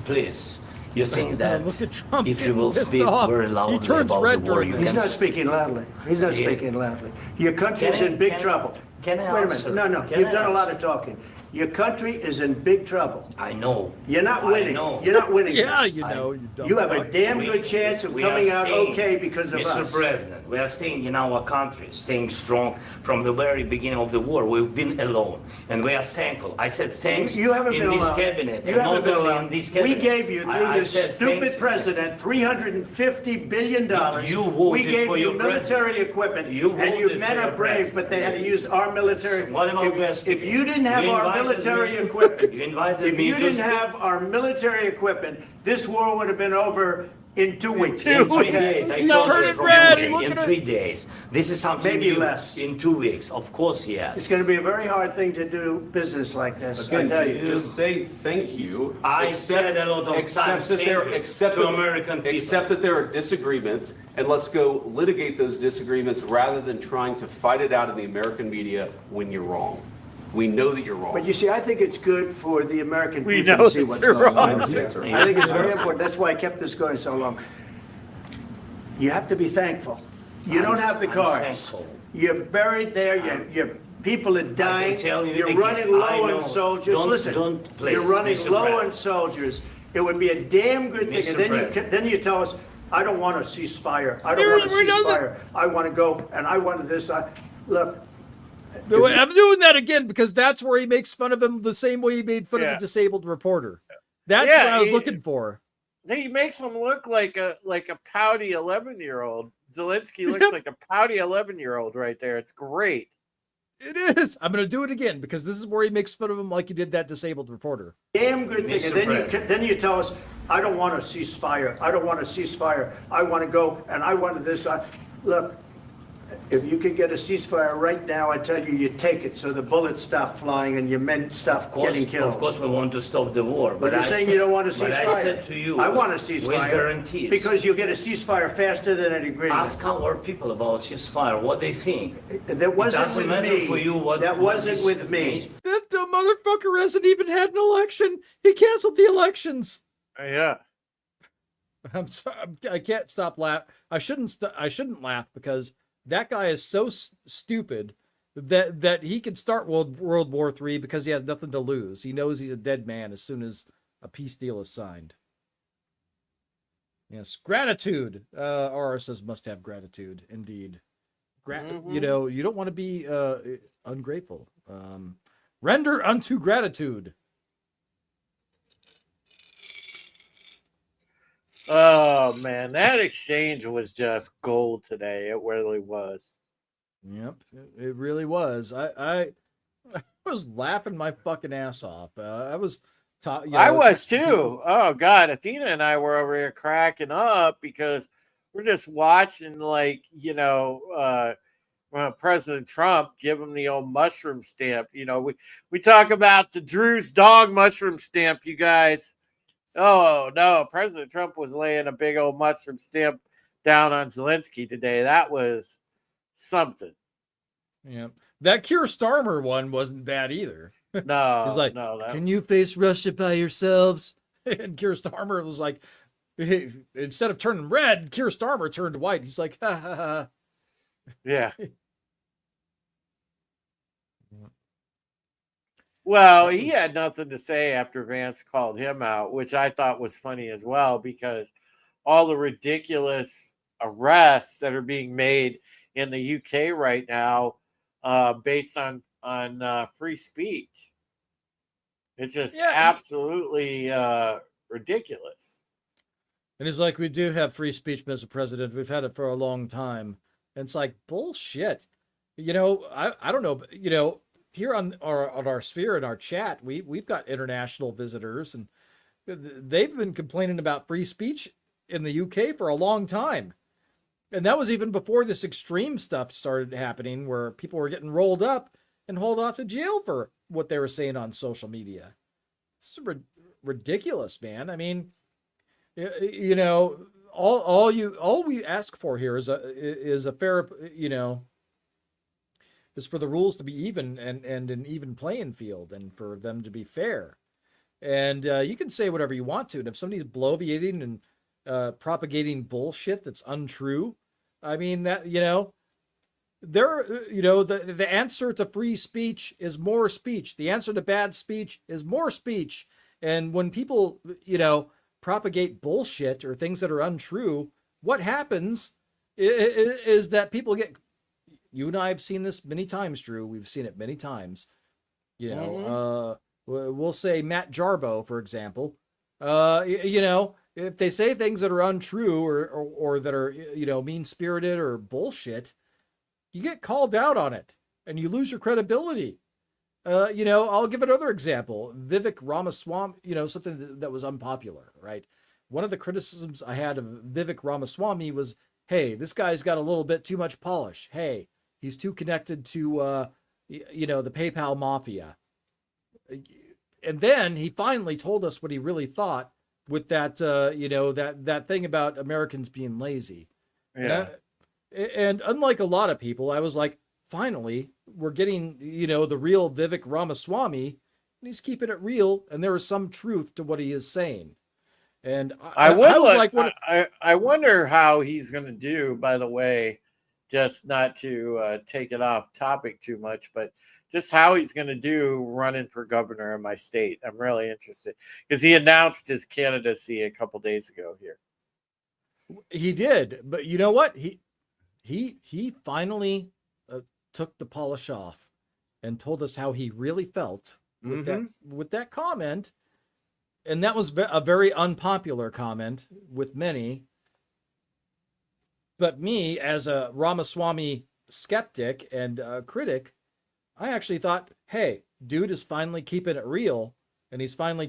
Please, you think that Look at Trump if you getting will pissed speak off. very He loudly turns about red the war, during you this. He's can not speaking loudly. He's not Yeah. speaking loudly. Your country is Can I- in big can- trouble. can I Wait a answer? minute. No, Can you've I done a lot answer? of talking. Your country is in big trouble. I know. You're not I winning. know. You're not winning. Yeah, this. you know, you dumb You have a fuck. damn good chance of We are coming out staying, okay because of Mr. us. President, we are staying in our country, staying strong from the very beginning of the war. We've been alone, and we are thankful. I said thanks You haven't in been this alone. cabinet, You and haven't not been only alone. in this We cabinet. gave you, through I this said stupid thank- president, $350 billion. You We voted gave for you your military president. equipment, You and you voted men for are your brave, but they had to use our military. What about West If you didn't You have our invited military me- equipment, You invited if me you to didn't speak. have our military equipment, this war would have been over in 2 weeks. In 3 Okay? days, I He's told you turning from red, the look beginning, at in it. 3 days. This is something Maybe new. less. In 2 weeks, of course, yes. It's going to be a very hard thing to do business like this, I Again, tell you. just say thank you. I said a lot of accept times that thank there, you accept to that- American people. Accept that there are disagreements, and let's go litigate those disagreements rather than trying to fight it out in the American media when you're wrong. We know that you're wrong. But you see, I think it's good for the American We people know to see that what's you're going on. wrong. That's right. I think it's very important. That's why I kept this going so long. You have to be thankful. You don't have the I'm cards. thankful. You're buried there. Your people are dying. tell you You're again, running I low know. on soldiers. Don't- Listen, don't, please, you're running Mr. low President. on soldiers. It would be a damn good thing. Mr. And then President. then you tell us, I don't want a ceasefire. I don't Here's want a where he does it. ceasefire. I want to go, and I wanted this. Look, No, wait, I'm doing that again because that's where he makes fun of him the same way he made fun of Yeah. a disabled reporter. That's Yeah, what I was he- looking for. He makes him look like a pouty 11-year-old. Zelensky looks like a pouty 11-year-old right there. It's great. It is. I'm going to do it again because this is where he makes fun of him like he did that disabled reporter. damn good thing. Mr. And then President. then you tell us, I don't want a ceasefire. I don't want a ceasefire. I want to go, and I wanted this. Look, if you could get a ceasefire right now, I tell you, you take it so the bullets stop flying and your men stop getting killed. Of course, we want to stop the war. But you're I saying said- you don't want a But ceasefire. I said to you, I want a ceasefire. with guarantees. Because you'll get a ceasefire faster than an agreement. Ask our people about ceasefire, what they think. That wasn't doesn't with matter me. for you what- That what wasn't is- with me. That dumb motherfucker hasn't even had an election. He canceled the elections. Yeah. I'm sorry. I can't stop laugh. I shouldn't laugh because that guy is so stupid that he can start World War III because he has nothing to lose. He knows he's a dead man as soon as a peace deal is signed. Yes, gratitude. R says must have gratitude indeed. You know, you don't want to be ungrateful. Render unto gratitude. Oh man, that exchange was just gold today. It really was. Yep, it really was. I was laughing my fucking ass off. I was I was too. Oh god, Athena and I were over here cracking up because we're just watching, like, President Trump give him the old mushroom stamp. We talk about the Drew's dog mushroom stamp, you guys. Oh no, President Trump was laying a big old mushroom stamp down on Zelensky today. That was something. Yeah, that Keir Starmer one wasn't bad either. No, He's like, no, that, can you face Russia by yourselves? And Keir Starmer was like, instead of turning red, Keir Starmer turned white. He's like, ha ha ha. yeah. Well, he had nothing to say after Vance called him out, which I thought was funny as well, because all the ridiculous arrests that are being made in the UK right now, based on free speech, it's just absolutely ridiculous. And he's like, we do have free speech, Mr. President. We've had it for a long time. And it's like bullshit. I don't know, but here on our sphere in our chat, we've got international visitors, and they've been complaining about free speech in the UK for a long time. And that was even before this extreme stuff started happening, where people were getting rolled up and hauled off to jail for what they were saying on social media. It's ridiculous, man. I mean, all we ask for here is a fair, is for the rules to be even and an even playing field, and for them to be fair. And you can say whatever you want to, and if somebody's bloviating and propagating bullshit that's untrue, I mean, that the answer to free speech is more speech. The answer to bad speech is more speech. And when people propagate bullshit or things that are untrue, what happens is that people get. You and I have seen this many times, Drew. We've seen it many times. We'll say Matt Jarbo, for example. If they say things that are untrue or that are, mean-spirited or bullshit, you get called out on it and you lose your credibility. I'll give another example. Vivek Ramaswamy, something that was unpopular, right? One of the criticisms I had of Vivek Ramaswamy was, hey, this guy's got a little bit too much polish. Hey, he's too connected to, the PayPal mafia. And then he finally told us what he really thought with that, that thing about Americans being lazy. Yeah. And unlike a lot of people, I was like, finally, we're getting, the real Vivek Ramaswamy, and he's keeping it real, and there is some truth to what he is saying. And I wonder how he's going to do, by the way, just not to take it off topic too much, but just how he's going to do running for governor in my state. I'm really interested because he announced his candidacy a couple days ago here. He did, but you know what? He finally took the polish off and told us how he really felt with that comment. And that was a very unpopular comment with many. But me, as a Ramaswamy skeptic and critic, I actually thought, hey, dude is finally keeping it real, and he's finally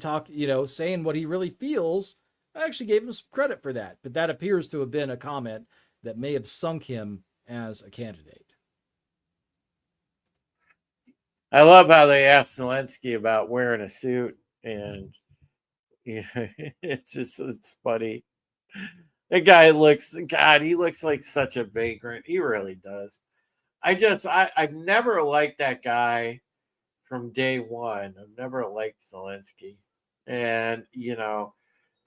saying what he really feels. I actually gave him some credit for that, but that appears to have been a comment that may have sunk him as a candidate. I love how they asked Zelensky about wearing a suit, and it's funny. That guy he looks like such a vagrant. He really does. I've never liked that guy from day one. I've never liked Zelensky. And,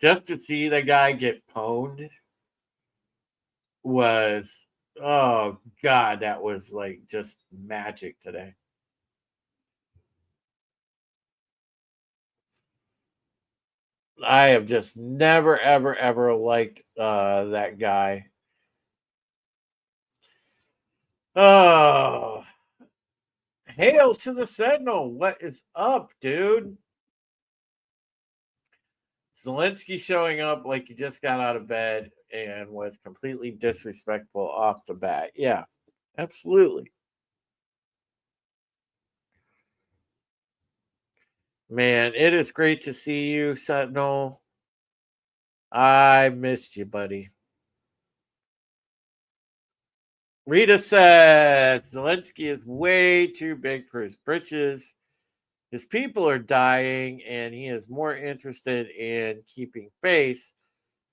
just to see the guy get pwned was, oh God, that was like just magic today. I have just never, ever, ever liked that guy. Oh, hail to the Sentinel. What is up, dude? Zelensky showing up like he just got out of bed and was completely disrespectful off the bat. Yeah, absolutely. Man, it is great to see you, Sentinel. I missed you, buddy. Rita says Zelensky is way too big for his britches. His people are dying, and he is more interested in keeping face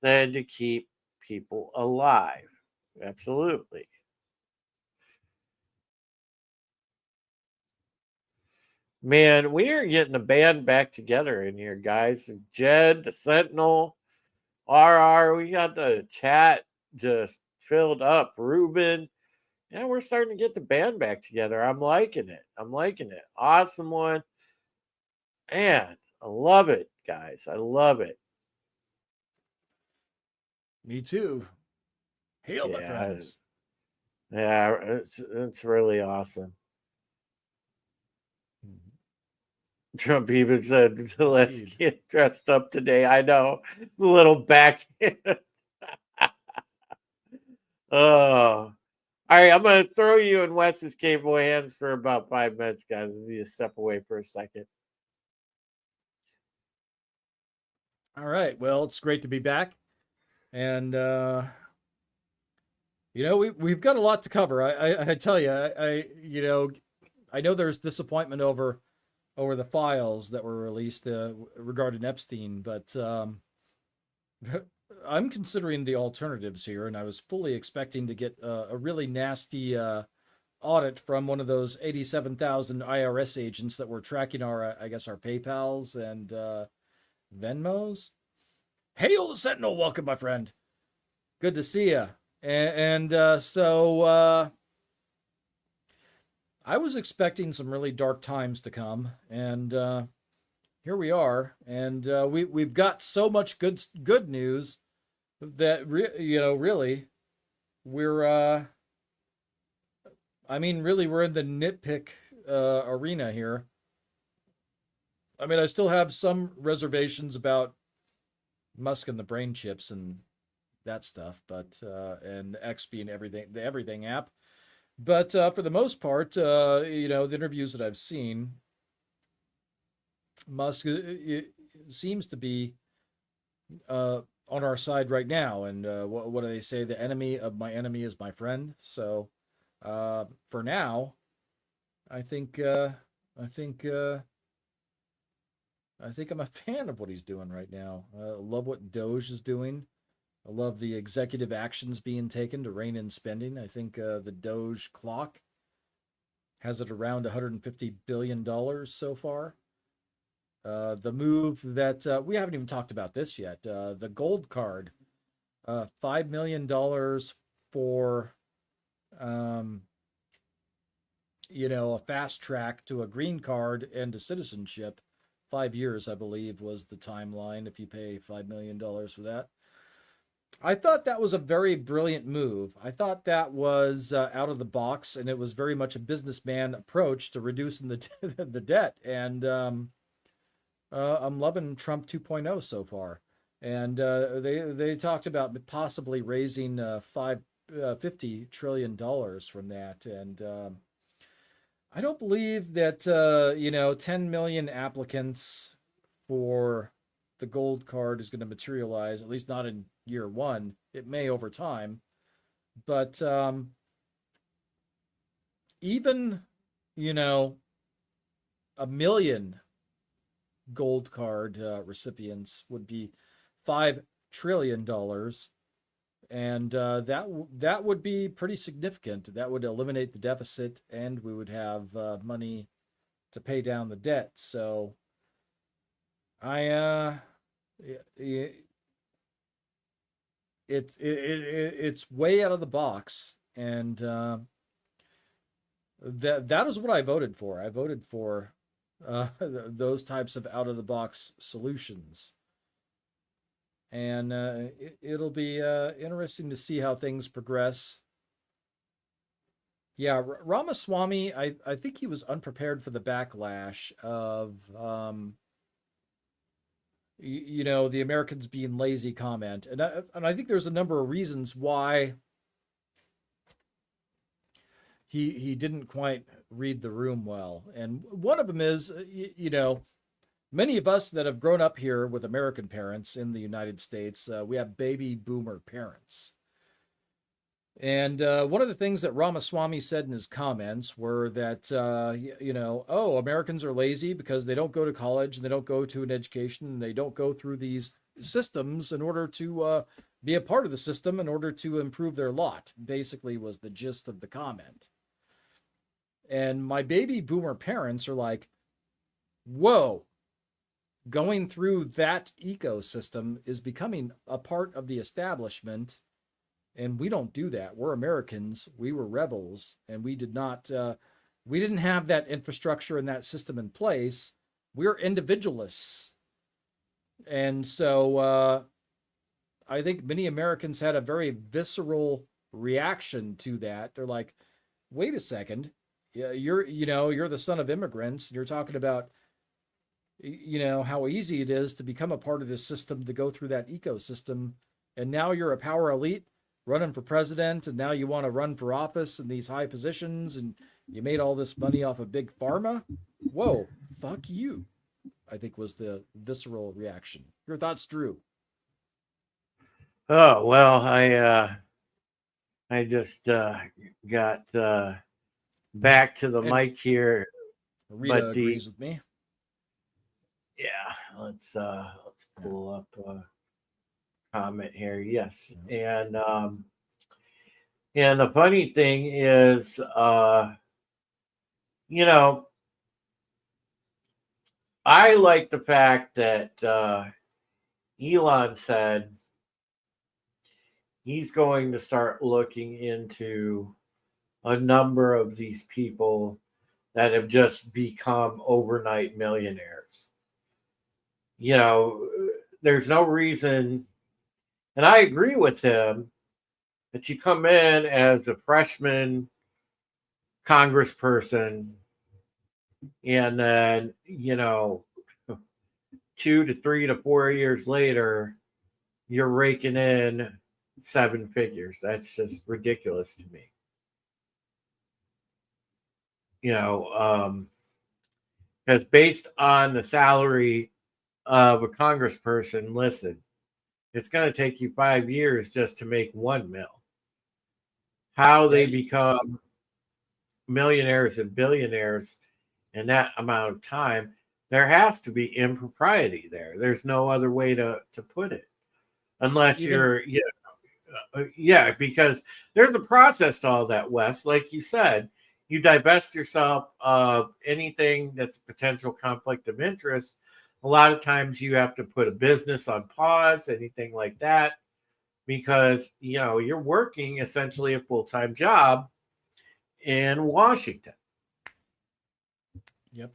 than to keep people alive. Absolutely. Man, we are getting a band back together in here, guys. Jed, the Sentinel, RR, we got the chat just filled up. Ruben. Yeah, we're starting to get the band back together. I'm liking it. Awesome one. Man, I love it, guys. I love it. Me too. Hail, my friends. Yeah, it's really awesome. Trump even said, let's get dressed up today. I know. It's a little backhand. Oh, All right, I'm gonna throw you in Wes's capable hands for about 5 minutes, guys. I need to step away for a second. All right. Well, it's great to be back. And we've got a lot to cover. I tell you, I know there's disappointment over the files that were released regarding Epstein, but I'm considering the alternatives here, and I was fully expecting to get a really nasty audit from one of those 87,000 IRS agents that were tracking our PayPals and Venmos. Hail the Sentinel! Welcome, my friend. Good to see you. So I was expecting some really dark times to come, and here we are. And we've got so much good news that really we're we're in the nitpick arena here. I mean, I still have some reservations about Musk and the brain chips and that stuff, but and X being the everything app. But for the most part, the interviews that I've seen, Musk seems to be on our side right now. And what do they say? The enemy of my enemy is my friend. So for now, I think I'm a fan of what he's doing right now. I love what Doge is doing. I love the executive actions being taken to rein in spending. I think the Doge clock has it around $150 billion so far. The move that we haven't even talked about this yet. The gold card, $5 million for, a fast track to a green card and to citizenship. 5 years, I believe, was the timeline if you pay $5 million for that. I thought that was a very brilliant move. I thought that was out of the box, and it was very much a businessman approach to reducing the debt. And I'm loving Trump 2.0 so far. And they talked about possibly raising $50 trillion from that. And I don't believe that 10 million applicants for the gold card is going to materialize, at least not in year one. It may over time, but even a million gold card recipients would be $5 trillion, and that would be pretty significant. That would eliminate the deficit, and we would have money to pay down the debt. So it's way out of the box, and that is what I voted for. I voted for those types of out of the box solutions, and it'll be interesting to see how things progress. Yeah, Ramaswamy, I think he was unprepared for the backlash of the Americans being lazy comment. And I think there's a number of reasons why he didn't quite read the room well. And one of them is, many of us that have grown up here with American parents in the United States, we have baby boomer parents. And one of the things that Ramaswamy said in his comments were that, Americans are lazy because they don't go to college and they don't go to an education and they don't go through these systems in order to be a part of the system in order to improve their lot, basically was the gist of the comment. And my baby boomer parents are like, whoa, going through that ecosystem is becoming a part of the establishment. And we don't do that. We're Americans. We were rebels, and we didn't have that infrastructure and that system in place. We're individualists. And so I think many Americans had a very visceral reaction to that. They're like, wait a second. You're the son of immigrants. And you're talking about, how easy it is to become a part of this system, to go through that ecosystem. And now you're a power elite. running for president, and now you want to run for office in these high positions, and you made all this money off of big pharma. Whoa, fuck you, I think was the visceral reaction. Your thoughts, Drew? Oh well, I just got back to the And mic here. Rita But agrees with me. yeah, let's pull up a comment here. Yes, and the funny thing is, you know, I like the fact that Elon said he's going to start looking into a number of these people that have just become overnight millionaires. You know, there's no reason, and I agree with him, that you come in as a freshman congressperson and then, 2 to 3 to 4 years later, you're raking in 7 figures. That's just ridiculous to me. Because based on the salary of a congressperson, listen, it's going to take you 5 years just to make 1 mil. How they become millionaires and billionaires in that amount of time, there has to be impropriety there. There's no other way to put it. Unless you're, because there's a process to all that, Wes. Like you said, you divest yourself of anything that's a potential conflict of interest. A lot of times you have to put a business on pause, anything like that, because, you're working essentially a full-time job in Washington. Yep.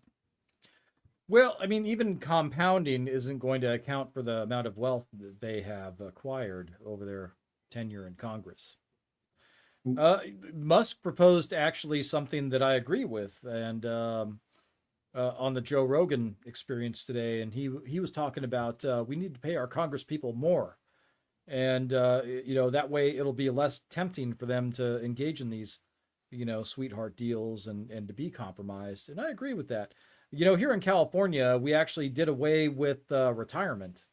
Well, I mean, even compounding isn't going to account for the amount of wealth that they have acquired over their tenure in Congress. Musk proposed actually something that I agree with, and on the Joe Rogan Experience today, and he was talking about we need to pay our Congress people more, and that way it'll be less tempting for them to engage in these sweetheart deals and to be compromised. And I agree with that. Here in California, we actually did away with retirement.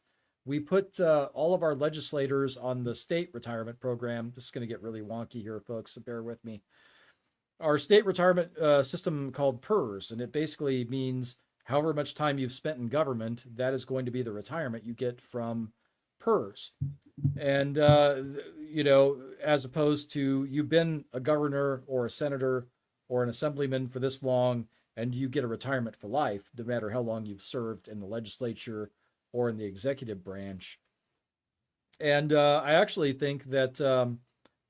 We put all of our legislators on the state retirement program. This is going to get really wonky here, folks, so bear with me. Our state retirement system called PERS, and it basically means however much time you've spent in government, that is going to be the retirement you get from PERS. And, as opposed to you've been a governor or a senator or an assemblyman for this long, and you get a retirement for life, no matter how long you've served in the legislature or in the executive branch. And I actually think that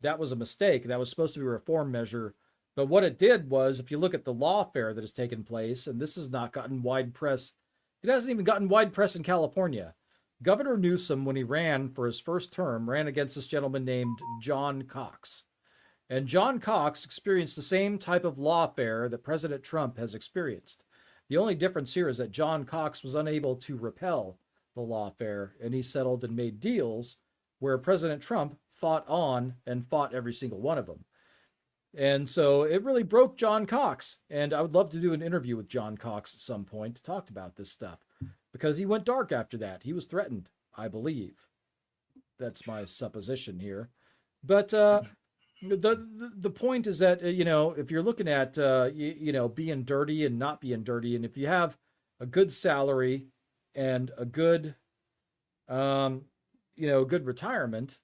that was a mistake. That was supposed to be a reform measure. But what it did was, if you look at the lawfare that has taken place, and this has not gotten wide press, it hasn't even gotten wide press in California. Governor Newsom, when he ran for his first term, ran against this gentleman named John Cox. And John Cox experienced the same type of lawfare that President Trump has experienced. The only difference here is that John Cox was unable to repel the lawfare, and he settled and made deals where President Trump fought on and fought every single one of them. And so it really broke John Cox. And I would love to do an interview with John Cox at some point to talk about this stuff, because he went dark after that. He was threatened, I believe. That's my supposition here. But the point is that, if you're looking at, being dirty and not being dirty, and if you have a good salary and a good, good retirement,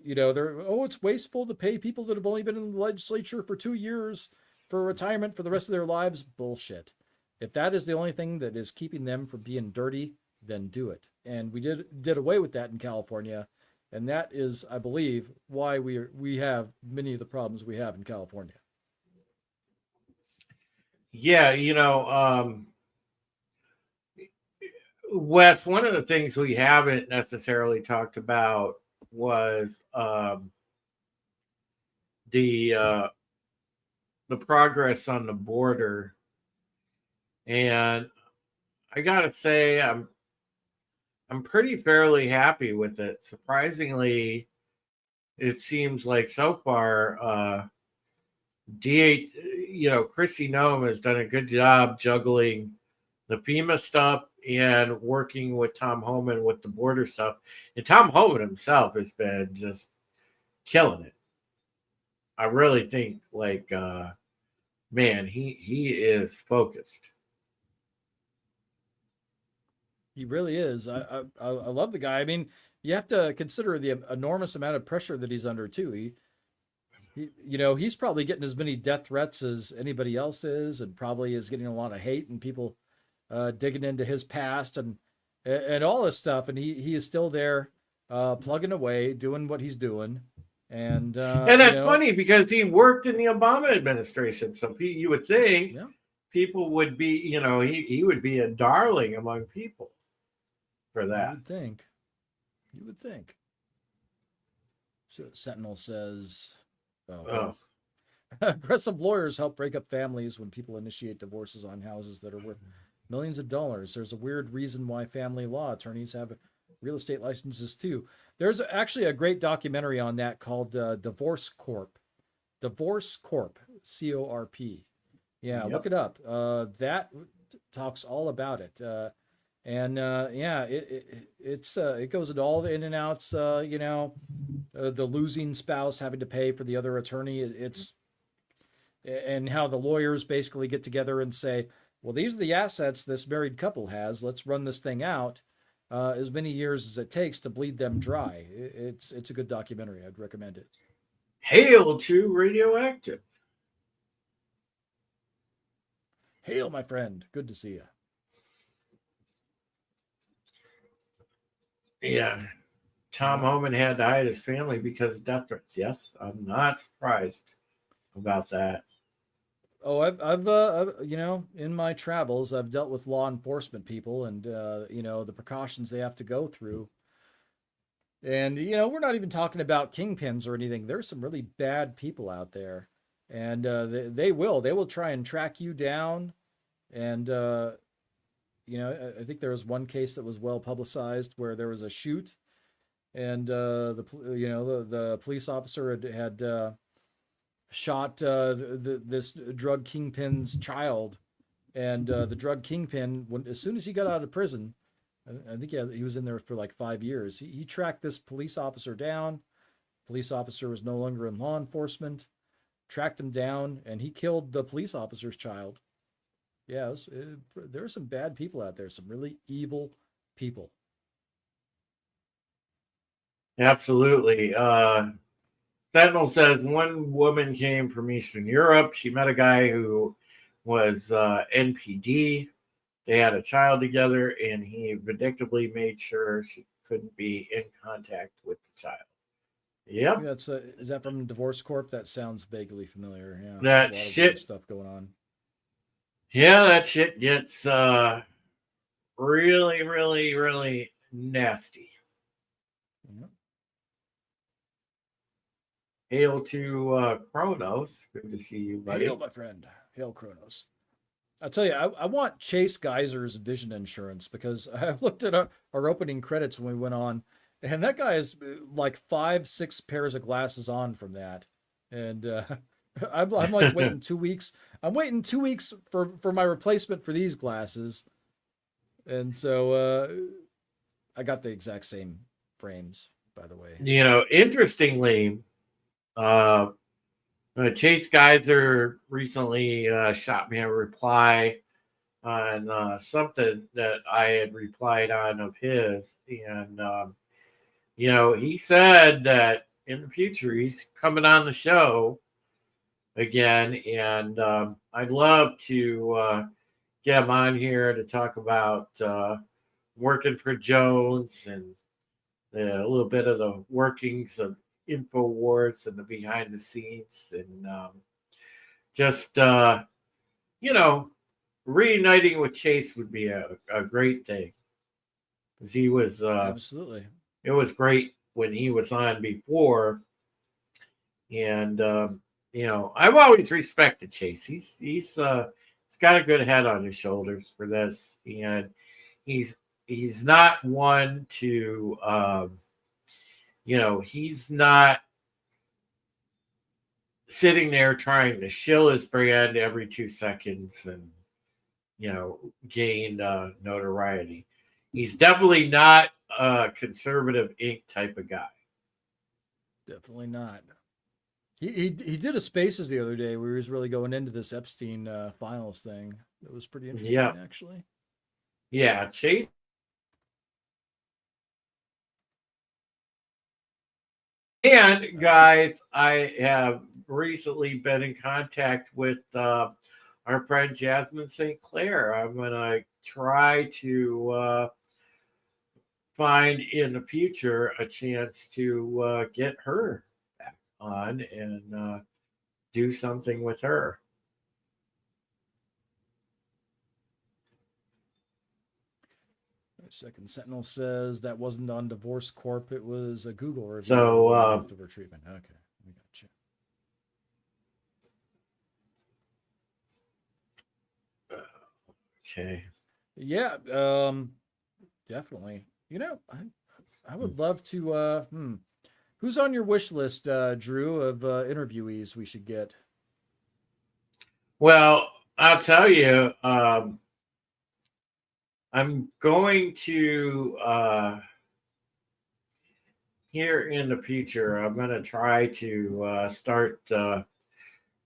it's wasteful to pay people that have only been in the legislature for 2 years for retirement for the rest of their lives. Bullshit. If that is the only thing that is keeping them from being dirty, then do it. And we did away with that in California. And that is, I believe, why we have many of the problems we have in California. Yeah, Wes, one of the things we haven't necessarily talked about was the progress on the border. And I gotta say, I'm pretty fairly happy with it. Surprisingly, it seems like so far, Chrissy Nome has done a good job juggling the FEMA stuff and working with Tom Homan with the border stuff. And Tom Homan himself has been just killing it. I really think, man, he is focused. He really is. I love the guy. I mean, you have to consider the enormous amount of pressure that he's under too. He's probably getting as many death threats as anybody else is, and probably is getting a lot of hate and people digging into his past and all this stuff. And he is still there, plugging away, doing what he's doing. And that's funny because he worked in the Obama administration, so you would think people would be, he would be a darling among people for that. You would think. So Sentinel says, aggressive lawyers help break up families when people initiate divorces on houses that are worth millions of dollars. There's a weird reason why family law attorneys have real estate licenses too. There's actually a great documentary on that called Divorce Corp. Divorce Corp, C-O-R-P. Yeah, look it up. That talks all about it. It goes into all the in and outs, the losing spouse having to pay for the other attorney. And how the lawyers basically get together and say, well, these are the assets this married couple has. Let's run this thing out as many years as it takes to bleed them dry. It's a good documentary. I'd recommend it. Hail to Radioactive. Hail, my friend. Good to see you. Yeah. Tom Homan had to hide his family because of death threats. Yes, I'm not surprised about that. Oh, I've in my travels, I've dealt with law enforcement people and, the precautions they have to go through. And, we're not even talking about kingpins or anything. There's some really bad people out there. And they will try and track you down. And, I think there was one case that was well publicized where there was a shoot. And, the police officer had shot this drug kingpin's child, and the drug kingpin, as soon as he got out of prison, I think he was in there for like 5 years. He tracked this police officer down. Police officer was no longer in law enforcement. Tracked him down, and he killed the police officer's child. Yeah, there are some bad people out there. Some really evil people. Absolutely. Sentinel says one woman came from Eastern Europe. She met a guy who was NPD. They had a child together, and he vindictively made sure she couldn't be in contact with the child. Yep. Is that from Divorce Corp? That sounds vaguely familiar. Yeah. That shit stuff going on. Yeah, that shit gets really, really, really nasty. Yep. Hail to Kronos. Good to see you, buddy. Hail, my friend. Hail, Kronos. I'll tell you, I want Chase Geyser's vision insurance because I looked at our opening credits when we went on, and that guy is like 5-6 pairs of glasses on from that. And I'm like waiting 2 weeks. I'm waiting 2 weeks for my replacement for these glasses. And so I got the exact same frames, by the way. Interestingly, Chase Geyser recently shot me a reply on something that I had replied on of his. And, he said that in the future he's coming on the show again. And I'd love to get him on here to talk about working for Jones and a little bit of the workings of InfoWars and the behind the scenes, and reuniting with Chase would be a great thing, because he was absolutely. It was great when he was on before, and I've always respected Chase. He's got a good head on his shoulders for this, and he's not one to he's not sitting there trying to shill his brand every 2 seconds and, gain notoriety. He's definitely not a conservative Inc. type of guy. Definitely not. He did a Spaces the other day where he was really going into this Epstein files thing. It was pretty interesting, Yeah. actually. Yeah, Chase. And guys, I have recently been in contact with our friend Jasmine St. Clair. I'm going to try to find in the future a chance to get her back on and do something with her. Second Sentinel says that wasn't on Divorce Corp. It was a Google review. So, leftover treatment. Okay, we got you. Okay. Yeah, definitely. I would love to. Who's on your wish list, Drew, of interviewees we should get? Well, I'll tell you. I'm going to here in the future. I'm going to try to start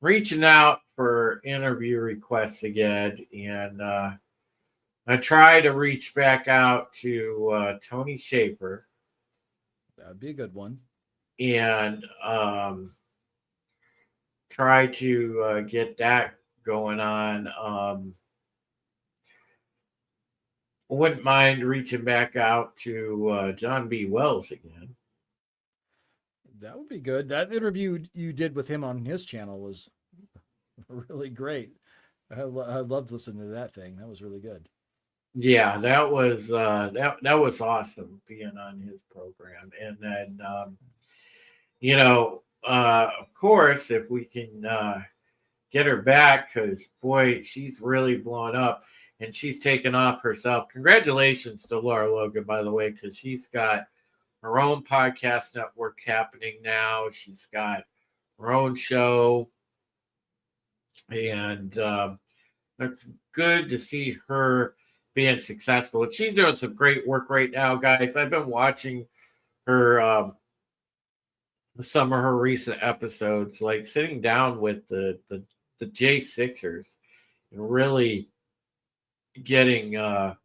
reaching out for interview requests again, and I try to reach back out to Tony Schaefer. That'd be a good one. And try to get that going on. Wouldn't mind reaching back out to John B. Wells again. That would be good. That interview you did with him on his channel was really great. I loved listening to that thing. That was really good. Yeah, that was that was awesome being on his program. And then of course, if we can get her back, because boy, she's really blown up and she's taken off herself. Congratulations to Laura Logan, by the way, because she's got her own podcast network happening now. She's got her own show, and it's good to see her being successful. And she's doing some great work right now, guys. I've been watching her some of her recent episodes, like sitting down with the J6ers and really getting her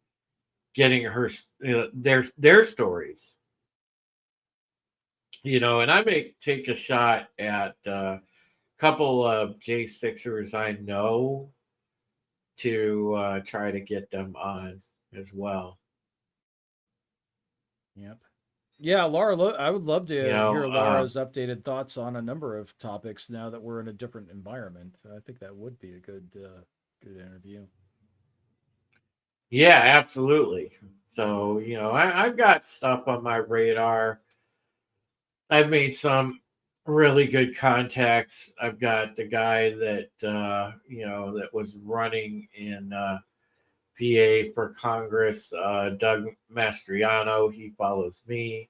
their stories. And I may take a shot at a couple of J6ers I know to try to get them on as well. Yep. Yeah, Laura, I would love to hear Laura's updated thoughts on a number of topics now that we're in a different environment. I think that would be a good interview. Yeah, absolutely. So, I've got stuff on my radar. I've made some really good contacts. I've got the guy that, that was running in PA for Congress, Doug Mastriano. He follows me.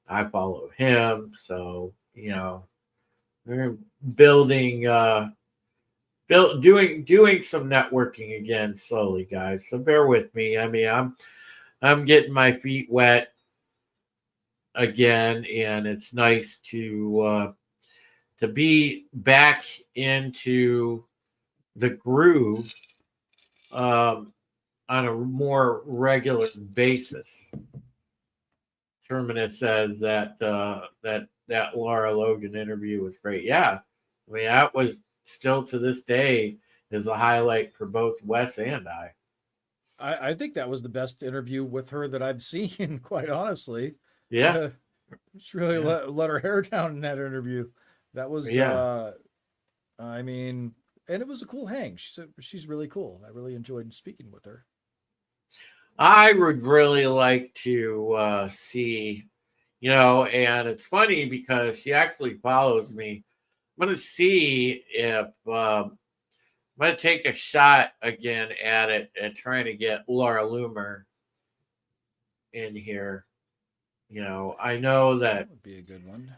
I follow him. So, we're building, doing some networking again slowly, guys. So bear with me. I mean, I'm getting my feet wet again, and it's nice to be back into the groove on a more regular basis. Terminus says that that Laura Logan interview was great. Yeah, I mean, that was still to this day is a highlight for both Wes and I. I think that was the best interview with her that I've seen, quite honestly. Yeah. She really let her hair down in that interview. That was, I mean, and it was a cool hang. She's really cool. I really enjoyed speaking with her. I would really like to see, and it's funny because she actually follows me. I'm going to see if I'm going to take a shot again at it and trying to get Laura Loomer in here. I know that would be a good one.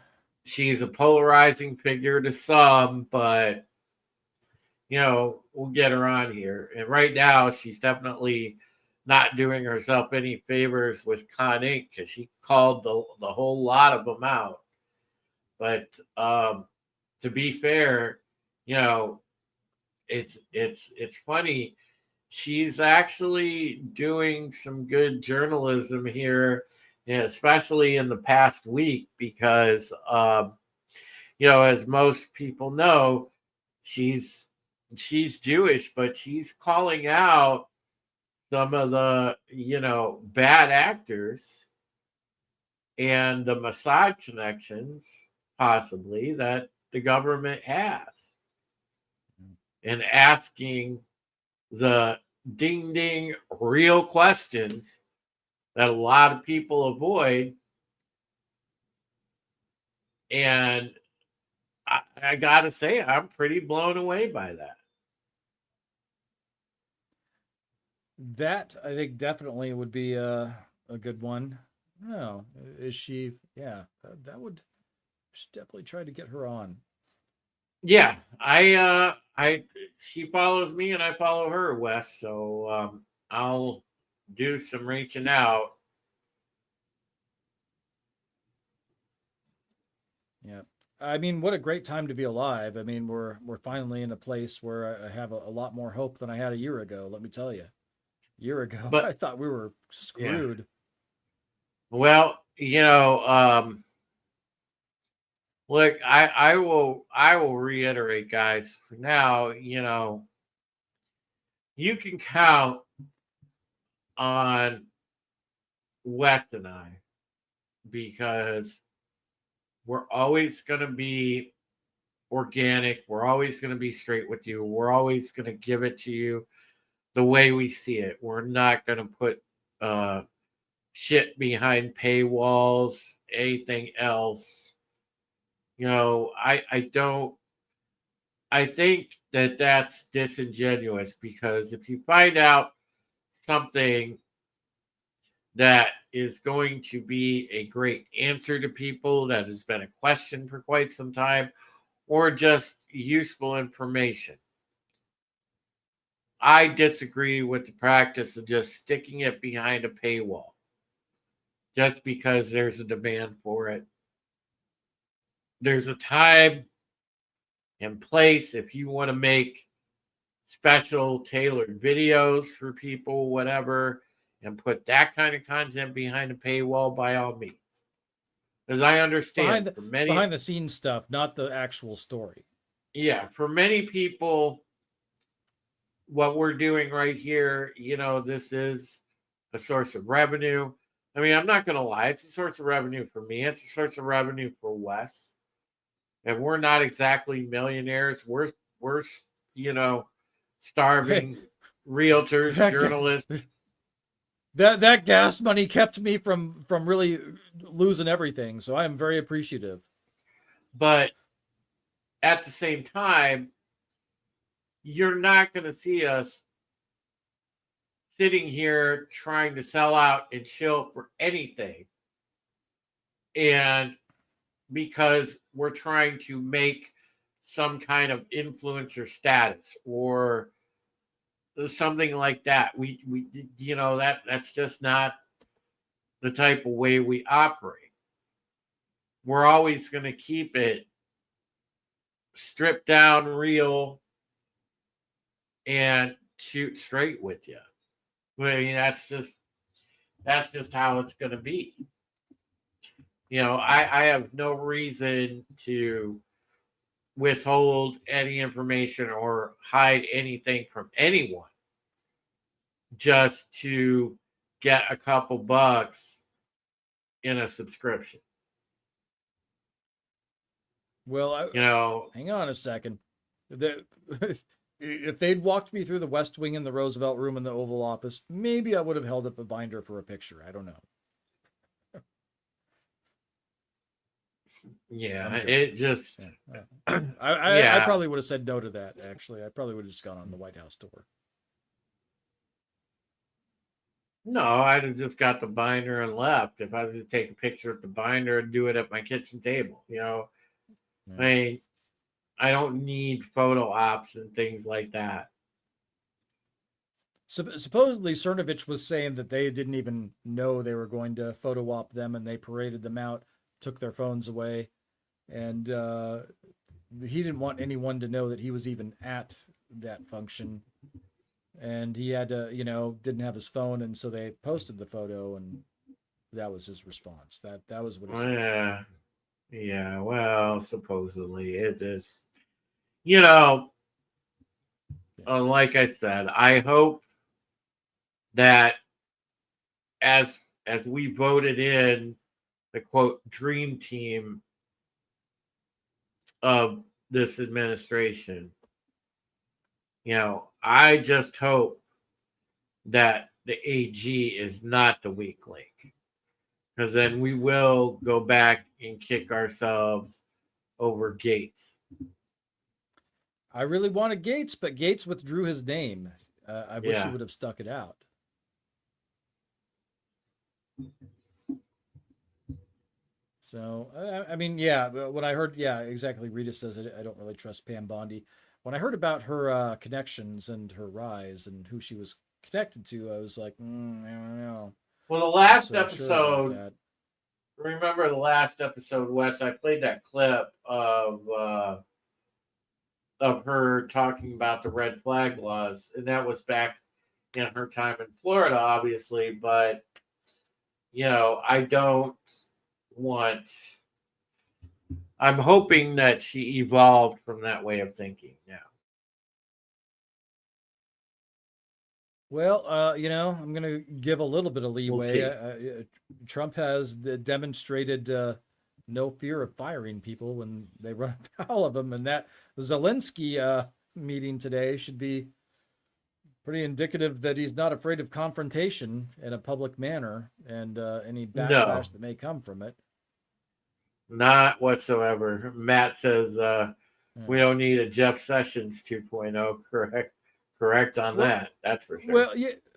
she's a polarizing figure to some, but we'll get her on here. And right now, she's definitely not doing herself any favors with Con Inc. because she called the whole lot of them out. But to be fair, it's funny. She's actually doing some good journalism here, especially in the past week, because as most people know, she's Jewish, but she's calling out some of the bad actors and the Mossad connections possibly that the government has, and asking the ding real questions that a lot of people avoid. And I gotta say, I'm pretty blown away by that. That I think definitely would be a good one. No, is she? Yeah, that would should definitely try to get her on. Yeah, she follows me and I follow her, Wes. So I'll do some reaching out. Yeah. I mean, what a great time to be alive. I mean, we're finally in a place where I have a lot more hope than I had a year ago, let me tell you. A year ago, But- I thought we were screwed. Yeah. Well, look, I will reiterate, guys, for now, you can count on Wes and I, because we're always going to be organic. We're always going to be straight with you. We're always going to give it to you the way we see it. We're not going to put shit behind paywalls, anything else. I think that that's disingenuous, because if you find out something that is going to be a great answer to people that has been a question for quite some time, or just useful information, I disagree with the practice of just sticking it behind a paywall just because there's a demand for it. There's a time and place if you want to make special tailored videos for people, whatever, and put that kind of content behind a paywall, by all means. Because I understand behind the scenes stuff, not the actual story. Yeah, for many people, what we're doing right here, this is a source of revenue. I mean, I'm not going to lie. It's a source of revenue for me. It's a source of revenue for Wes. And we're not exactly millionaires. We're starving realtors, journalists. That gas money kept me from really losing everything. So I am very appreciative. But at the same time, you're not going to see us sitting here trying to sell out and chill for anything. And because we're trying to make some kind of influencer status or something like that. We that's just not the type of way we operate. We're always going to keep it stripped down, real, and shoot straight with you. I mean, that's just how it's going to be. I have no reason to withhold any information or hide anything from anyone just to get a couple bucks in a subscription. Well, hang on a second. If they'd walked me through the West Wing and the Roosevelt Room in the Oval Office, maybe I would have held up a binder for a picture. I don't know. Yeah, it just. I probably would have said no to that, actually. I probably would have just gone on the White House tour. No, I'd have just got the binder and left. If I was to take a picture of the binder and do it at my kitchen table, I mean, I don't need photo ops and things like that. Supposedly, Cernovich was saying that they didn't even know they were going to photo op them, and they paraded them out, took their phones away, and he didn't want anyone to know that he was even at that function. And he had to, didn't have his phone, and so they posted the photo, and that was his response. That was what he said. Yeah. Well, supposedly it is. Like I said, I hope that as we voted in the quote dream team of this administration, I just hope that the AG is not the weak link, because then we will go back and kick ourselves over Gates. I really wanted Gates, but Gates withdrew his name. I wish he would have stuck it out. So, I mean, when I heard, exactly. Rita says, I don't really trust Pam Bondi. When I heard about her connections and her rise and who she was connected to, I was like, I don't know. Well, the last episode, remember the last episode, Wes, I played that clip of her talking about the red flag laws, and that was back in her time in Florida, obviously, but, I don't want... I'm hoping that she evolved from that way of thinking now. Well, I'm going to give a little bit of leeway. We'll Trump has demonstrated no fear of firing people when they run afoul of him, and that Zelensky meeting today should be pretty indicative that he's not afraid of confrontation in a public manner and any backlash that may come from it. Not whatsoever. Matt says we don't need a Jeff Sessions 2.0. Correct on that. That's for sure. Well,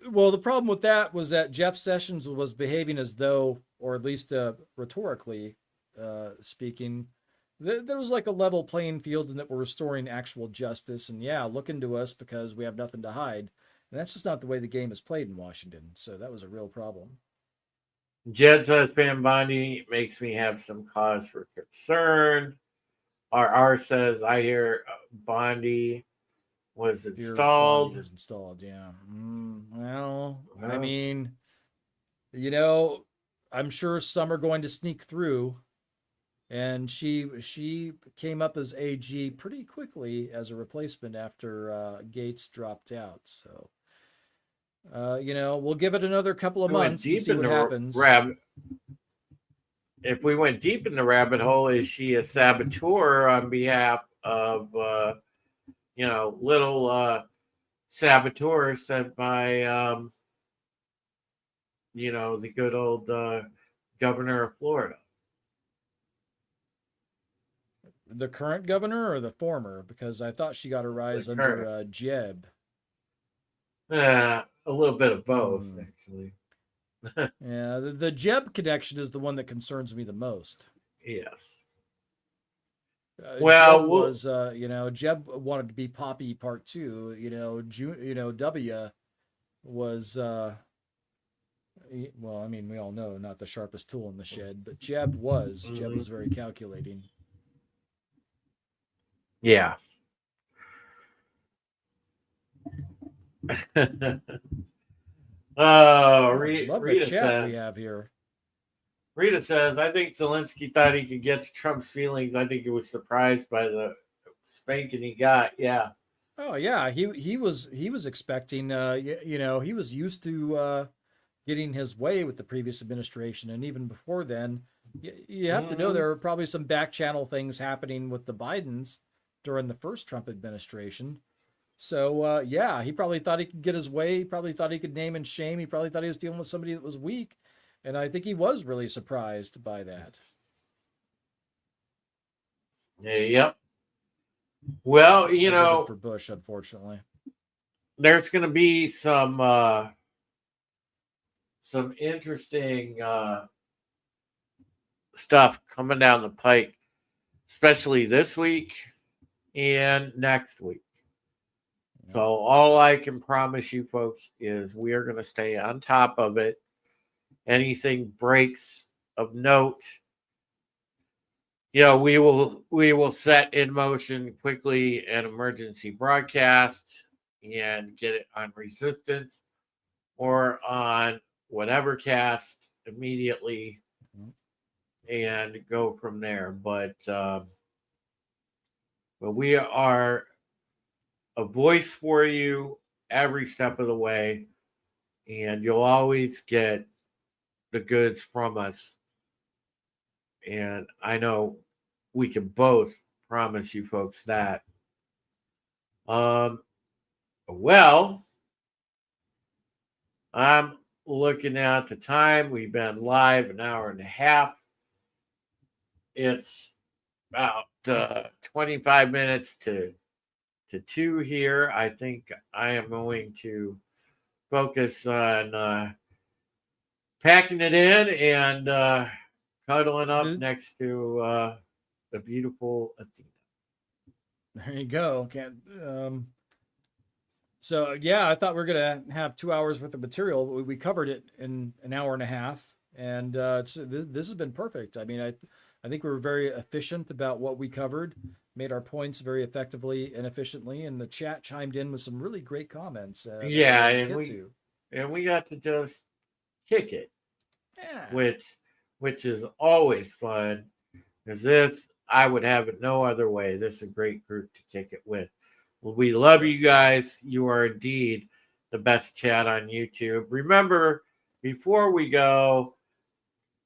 Well, the problem with that was that Jeff Sessions was behaving as though, or at least rhetorically speaking, there was like a level playing field and that we're restoring actual justice. And look into us because we have nothing to hide. And that's just not the way the game is played in Washington. So that was a real problem. Jed says Pam Bondi makes me have some cause for concern. RR says I hear Bondi was installed. Bondi was installed, yeah. Well, I mean, I'm sure some are going to sneak through. And she came up as AG pretty quickly as a replacement after Gates dropped out. So, we'll give it another couple of months and see what happens. If we went deep in the rabbit hole, is she a saboteur on behalf of, little saboteurs sent by, the good old governor of Florida? The current governor or the former? Because I thought she got a rise under Jeb. A little bit of both, actually. Yeah, the Jeb connection is the one that concerns me the most. Yes. Jeb was, Jeb wanted to be Poppy Part 2. W was, well, I mean, we all know not the sharpest tool in the shed, but Jeb was. Jeb was very calculating. Yeah. Rita says, we have here. Rita says, I think Zelensky thought he could get to Trump's feelings. I think he was surprised by the spanking he got. Yeah. Oh yeah, he was expecting. He was used to getting his way with the previous administration, and even before then, you have to know there were probably some back channel things happening with the Bidens during the first Trump administration. So, he probably thought he could get his way. He probably thought he could name and shame. He probably thought he was dealing with somebody that was weak. And I think he was really surprised by that. Yep. Well, for Bush, unfortunately. There's going to be some some interesting stuff coming down the pike, especially this week and next week. So all I can promise you folks is we are going to stay on top of it. Anything breaks of note, we will set in motion quickly an emergency broadcast and get it on Resistance or on whatever cast immediately and go from there. But we are a voice for you every step of the way, and you'll always get the goods from us. And I know we can both promise you folks that. Well, I'm looking at the time. We've been live an hour and a half. It's about 25 minutes to 2 here. I think I am going to focus on packing it in and cuddling up next to the beautiful Athena. There you go. So yeah, I thought we were gonna have 2 hours worth of material. We covered it in an hour and a half, and this has been perfect. I mean, I think we were very efficient about what we covered, made our points very effectively and efficiently, and the chat chimed in with some really great comments. Yeah, and we got to just kick it, which is always fun. Because this, I would have it no other way. This is a great group to kick it with. Well, we love you guys. You are indeed the best chat on YouTube. Remember, before we go,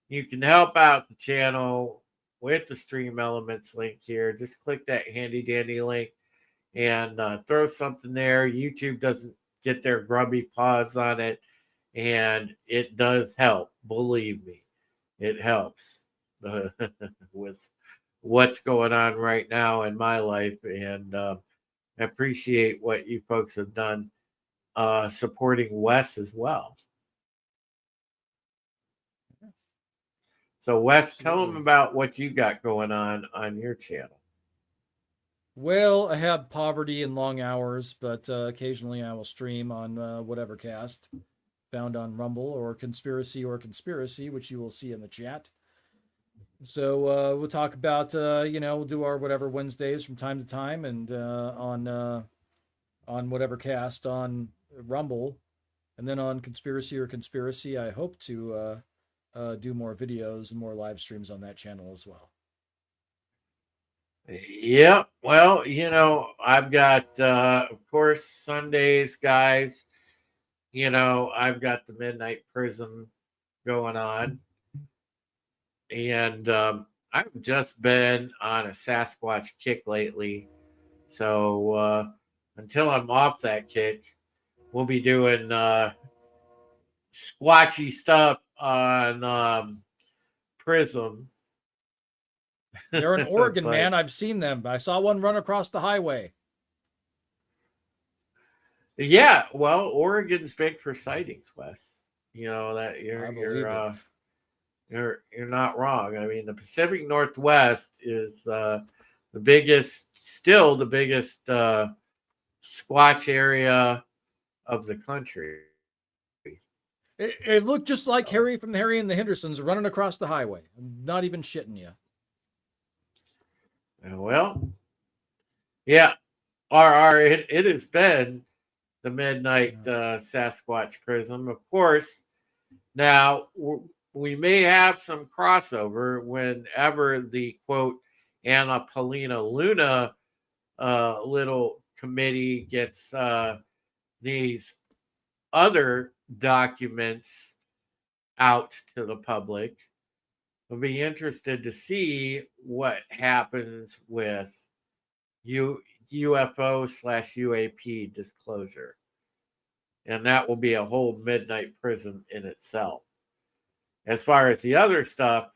you can help out the channel with the Stream Elements link here. Just click that handy dandy link and throw something there. YouTube doesn't get their grubby paws on it, and it does help. Believe me, it helps with what's going on right now in my life, and I appreciate what you folks have done supporting Wes as well. So Wes, tell them about what you got going on your channel. Well, I have poverty and long hours, but occasionally I will stream on whatever cast found on Rumble or Conspiracy, which you will see in the chat. So we'll talk about, we'll do our whatever Wednesdays from time to time, and on whatever cast on Rumble, and then on Conspiracy, I hope to do more videos and more live streams on that channel as well. Yeah, well, I've got, of course, Sundays, guys. I've got the Midnight Prism going on. And I've just been on a Sasquatch kick lately. So until I'm off that kick, we'll be doing squatchy stuff on Prism. They're in Oregon, man. I've seen them. I saw one run across the highway. Yeah, well, Oregon's big for sightings, Wes. That you're not wrong. I mean, the Pacific Northwest is the biggest Squatch area of the country. It looked just like Harry from Harry and the Hendersons running across the highway. I'm not even shitting you. Well, yeah, it has been the Midnight Sasquatch Prism, of course. Now, we may have some crossover whenever the, quote, Anna Paulina Luna little committee gets these other documents out to the public. I'll be interested to see what happens with UFO/UAP disclosure. And that will be a whole Midnight Prism in itself. As far as the other stuff,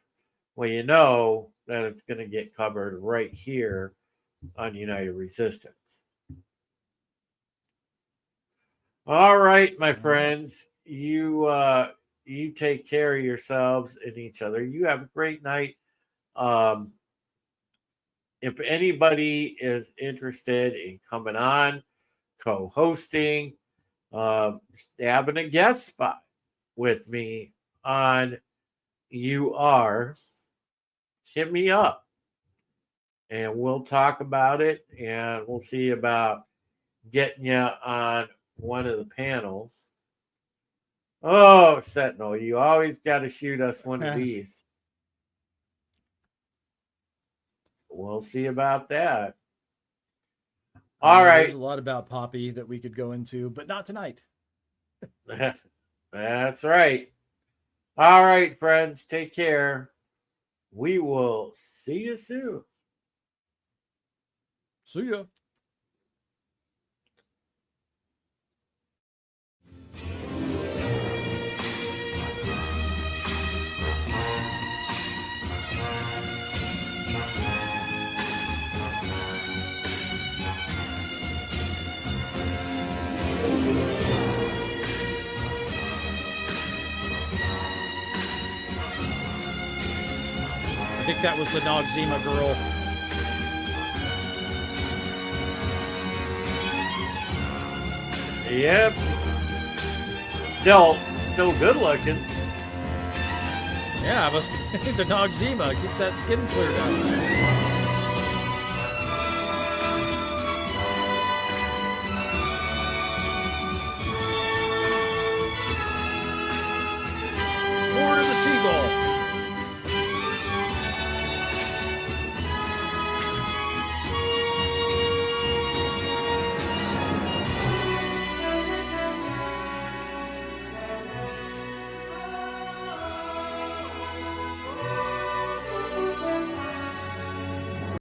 well, you know that it's going to get covered right here on United Resistance. All right, my friends, you you take care of yourselves and each other. You have a great night. If anybody is interested in coming on, co-hosting, having a guest spot with me on UR, hit me up and we'll talk about it, and we'll see about getting you on one of the panels. Oh, Sentinel, you always got to shoot us one of these. We'll see about that. All right. There's a lot about Poppy that we could go into, but not tonight. That's right. All right, friends. Take care. We will see you soon. See ya. I think that was the Noxzema girl. Yep. Still good looking. Yeah, it must be the Noxzema. Keeps that skin cleared up.